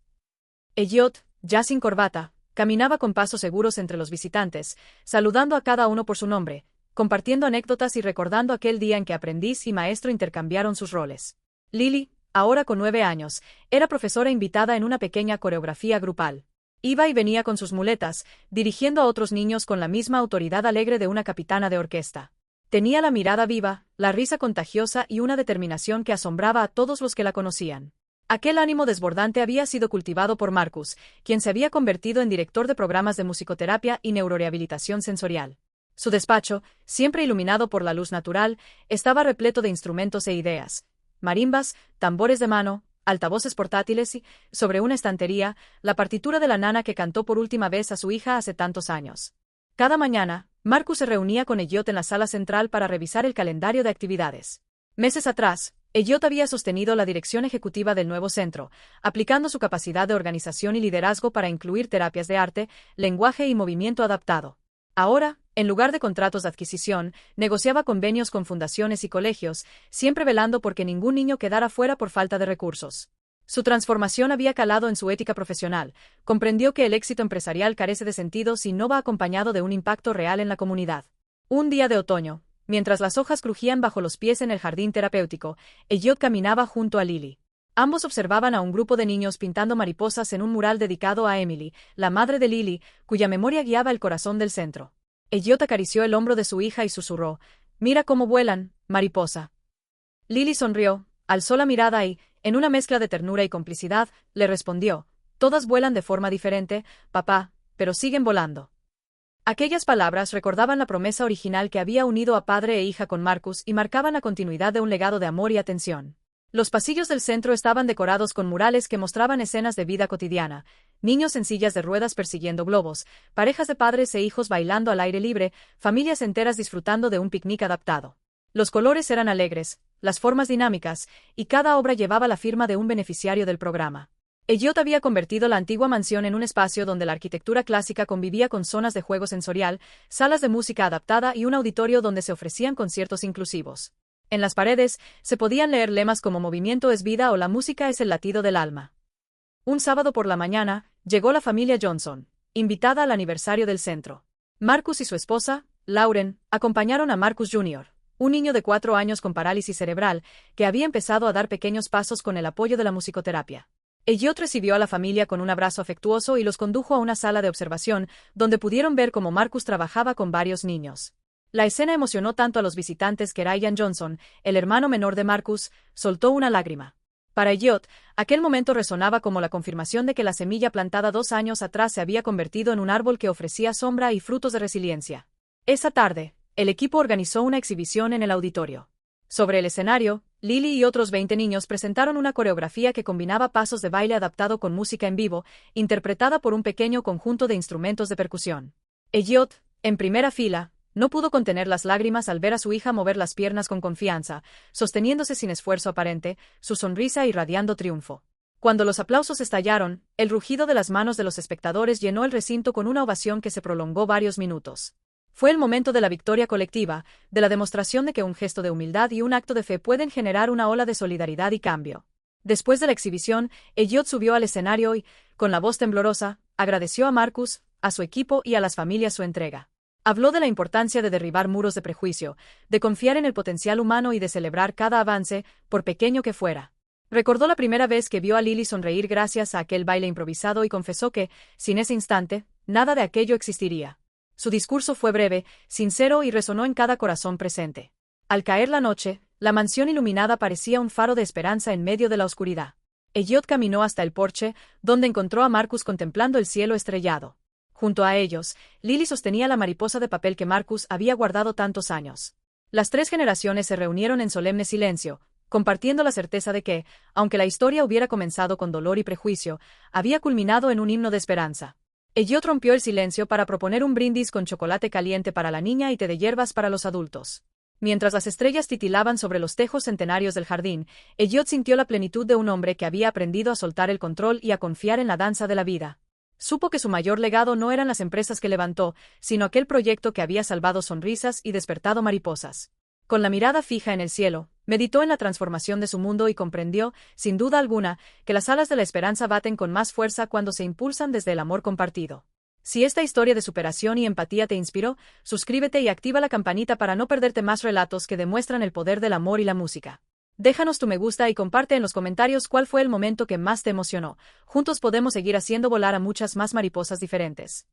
Elliot, ya sin corbata, caminaba con pasos seguros entre los visitantes, saludando a cada uno por su nombre, compartiendo anécdotas y recordando aquel día en que aprendiz y maestro intercambiaron sus roles. Lily, ahora con 9 años, era profesora invitada en una pequeña coreografía grupal. Iba y venía con sus muletas, dirigiendo a otros niños con la misma autoridad alegre de una capitana de orquesta. Tenía la mirada viva, la risa contagiosa y una determinación que asombraba a todos los que la conocían. Aquel ánimo desbordante había sido cultivado por Marcus, quien se había convertido en director de programas de musicoterapia y neurorehabilitación sensorial. Su despacho, siempre iluminado por la luz natural, estaba repleto de instrumentos e ideas: marimbas, tambores de mano, altavoces portátiles y, sobre una estantería, la partitura de la nana que cantó por última vez a su hija hace tantos años. Cada mañana, Marcus se reunía con Elliot en la sala central para revisar el calendario de actividades. Meses atrás, Elliot había sostenido la dirección ejecutiva del nuevo centro, aplicando su capacidad de organización y liderazgo para incluir terapias de arte, lenguaje y movimiento adaptado. Ahora, en lugar de contratos de adquisición, negociaba convenios con fundaciones y colegios, siempre velando por que ningún niño quedara fuera por falta de recursos. Su transformación había calado en su ética profesional. Comprendió que el éxito empresarial carece de sentido si no va acompañado de un impacto real en la comunidad. Un día de otoño, mientras las hojas crujían bajo los pies en el jardín terapéutico, Elliot caminaba junto a Lily. Ambos observaban a un grupo de niños pintando mariposas en un mural dedicado a Emily, la madre de Lily, cuya memoria guiaba el corazón del centro. Elliot acarició el hombro de su hija y susurró: «Mira cómo vuelan, mariposa». Lily sonrió, alzó la mirada y, en una mezcla de ternura y complicidad, le respondió: «Todas vuelan de forma diferente, papá, pero siguen volando». Aquellas palabras recordaban la promesa original que había unido a padre e hija con Marcus y marcaban la continuidad de un legado de amor y atención. Los pasillos del centro estaban decorados con murales que mostraban escenas de vida cotidiana: niños en sillas de ruedas persiguiendo globos, parejas de padres e hijos bailando al aire libre, familias enteras disfrutando de un picnic adaptado. Los colores eran alegres, las formas dinámicas, y cada obra llevaba la firma de un beneficiario del programa. Elliot había convertido la antigua mansión en un espacio donde la arquitectura clásica convivía con zonas de juego sensorial, salas de música adaptada y un auditorio donde se ofrecían conciertos inclusivos. En las paredes se podían leer lemas como «Movimiento es vida» o «La música es el latido del alma». Un sábado por la mañana, llegó la familia Johnson, invitada al aniversario del centro. Marcus y su esposa, Lauren, acompañaron a Marcus Jr., un niño de 4 años con parálisis cerebral, que había empezado a dar pequeños pasos con el apoyo de la musicoterapia. Elliot recibió a la familia con un abrazo afectuoso y los condujo a una sala de observación, donde pudieron ver cómo Marcus trabajaba con varios niños. La escena emocionó tanto a los visitantes que Ryan Johnson, el hermano menor de Marcus, soltó una lágrima. Para Elliot, aquel momento resonaba como la confirmación de que la semilla plantada 2 años atrás se había convertido en un árbol que ofrecía sombra y frutos de resiliencia. Esa tarde, el equipo organizó una exhibición en el auditorio. Sobre el escenario, Lily y otros 20 niños presentaron una coreografía que combinaba pasos de baile adaptado con música en vivo, interpretada por un pequeño conjunto de instrumentos de percusión. Elliot, en primera fila, no pudo contener las lágrimas al ver a su hija mover las piernas con confianza, sosteniéndose sin esfuerzo aparente, su sonrisa irradiando triunfo. Cuando los aplausos estallaron, el rugido de las manos de los espectadores llenó el recinto con una ovación que se prolongó varios minutos. Fue el momento de la victoria colectiva, de la demostración de que un gesto de humildad y un acto de fe pueden generar una ola de solidaridad y cambio. Después de la exhibición, Elliot subió al escenario y, con la voz temblorosa, agradeció a Marcus, a su equipo y a las familias su entrega. Habló de la importancia de derribar muros de prejuicio, de confiar en el potencial humano y de celebrar cada avance, por pequeño que fuera. Recordó la primera vez que vio a Lily sonreír gracias a aquel baile improvisado y confesó que, sin ese instante, nada de aquello existiría. Su discurso fue breve, sincero y resonó en cada corazón presente. Al caer la noche, la mansión iluminada parecía un faro de esperanza en medio de la oscuridad. Elliot caminó hasta el porche, donde encontró a Marcus contemplando el cielo estrellado. Junto a ellos, Lily sostenía la mariposa de papel que Marcus había guardado tantos años. Las 3 generaciones se reunieron en solemne silencio, compartiendo la certeza de que, aunque la historia hubiera comenzado con dolor y prejuicio, había culminado en un himno de esperanza. Elliot rompió el silencio para proponer un brindis con chocolate caliente para la niña y té de hierbas para los adultos. Mientras las estrellas titilaban sobre los tejos centenarios del jardín, Elliot sintió la plenitud de un hombre que había aprendido a soltar el control y a confiar en la danza de la vida. Supo que su mayor legado no eran las empresas que levantó, sino aquel proyecto que había salvado sonrisas y despertado mariposas. Con la mirada fija en el cielo, meditó en la transformación de su mundo y comprendió, sin duda alguna, que las alas de la esperanza baten con más fuerza cuando se impulsan desde el amor compartido. Si esta historia de superación y empatía te inspiró, suscríbete y activa la campanita para no perderte más relatos que demuestran el poder del amor y la música. Déjanos tu me gusta y comparte en los comentarios cuál fue el momento que más te emocionó. Juntos podemos seguir haciendo volar a muchas más mariposas diferentes.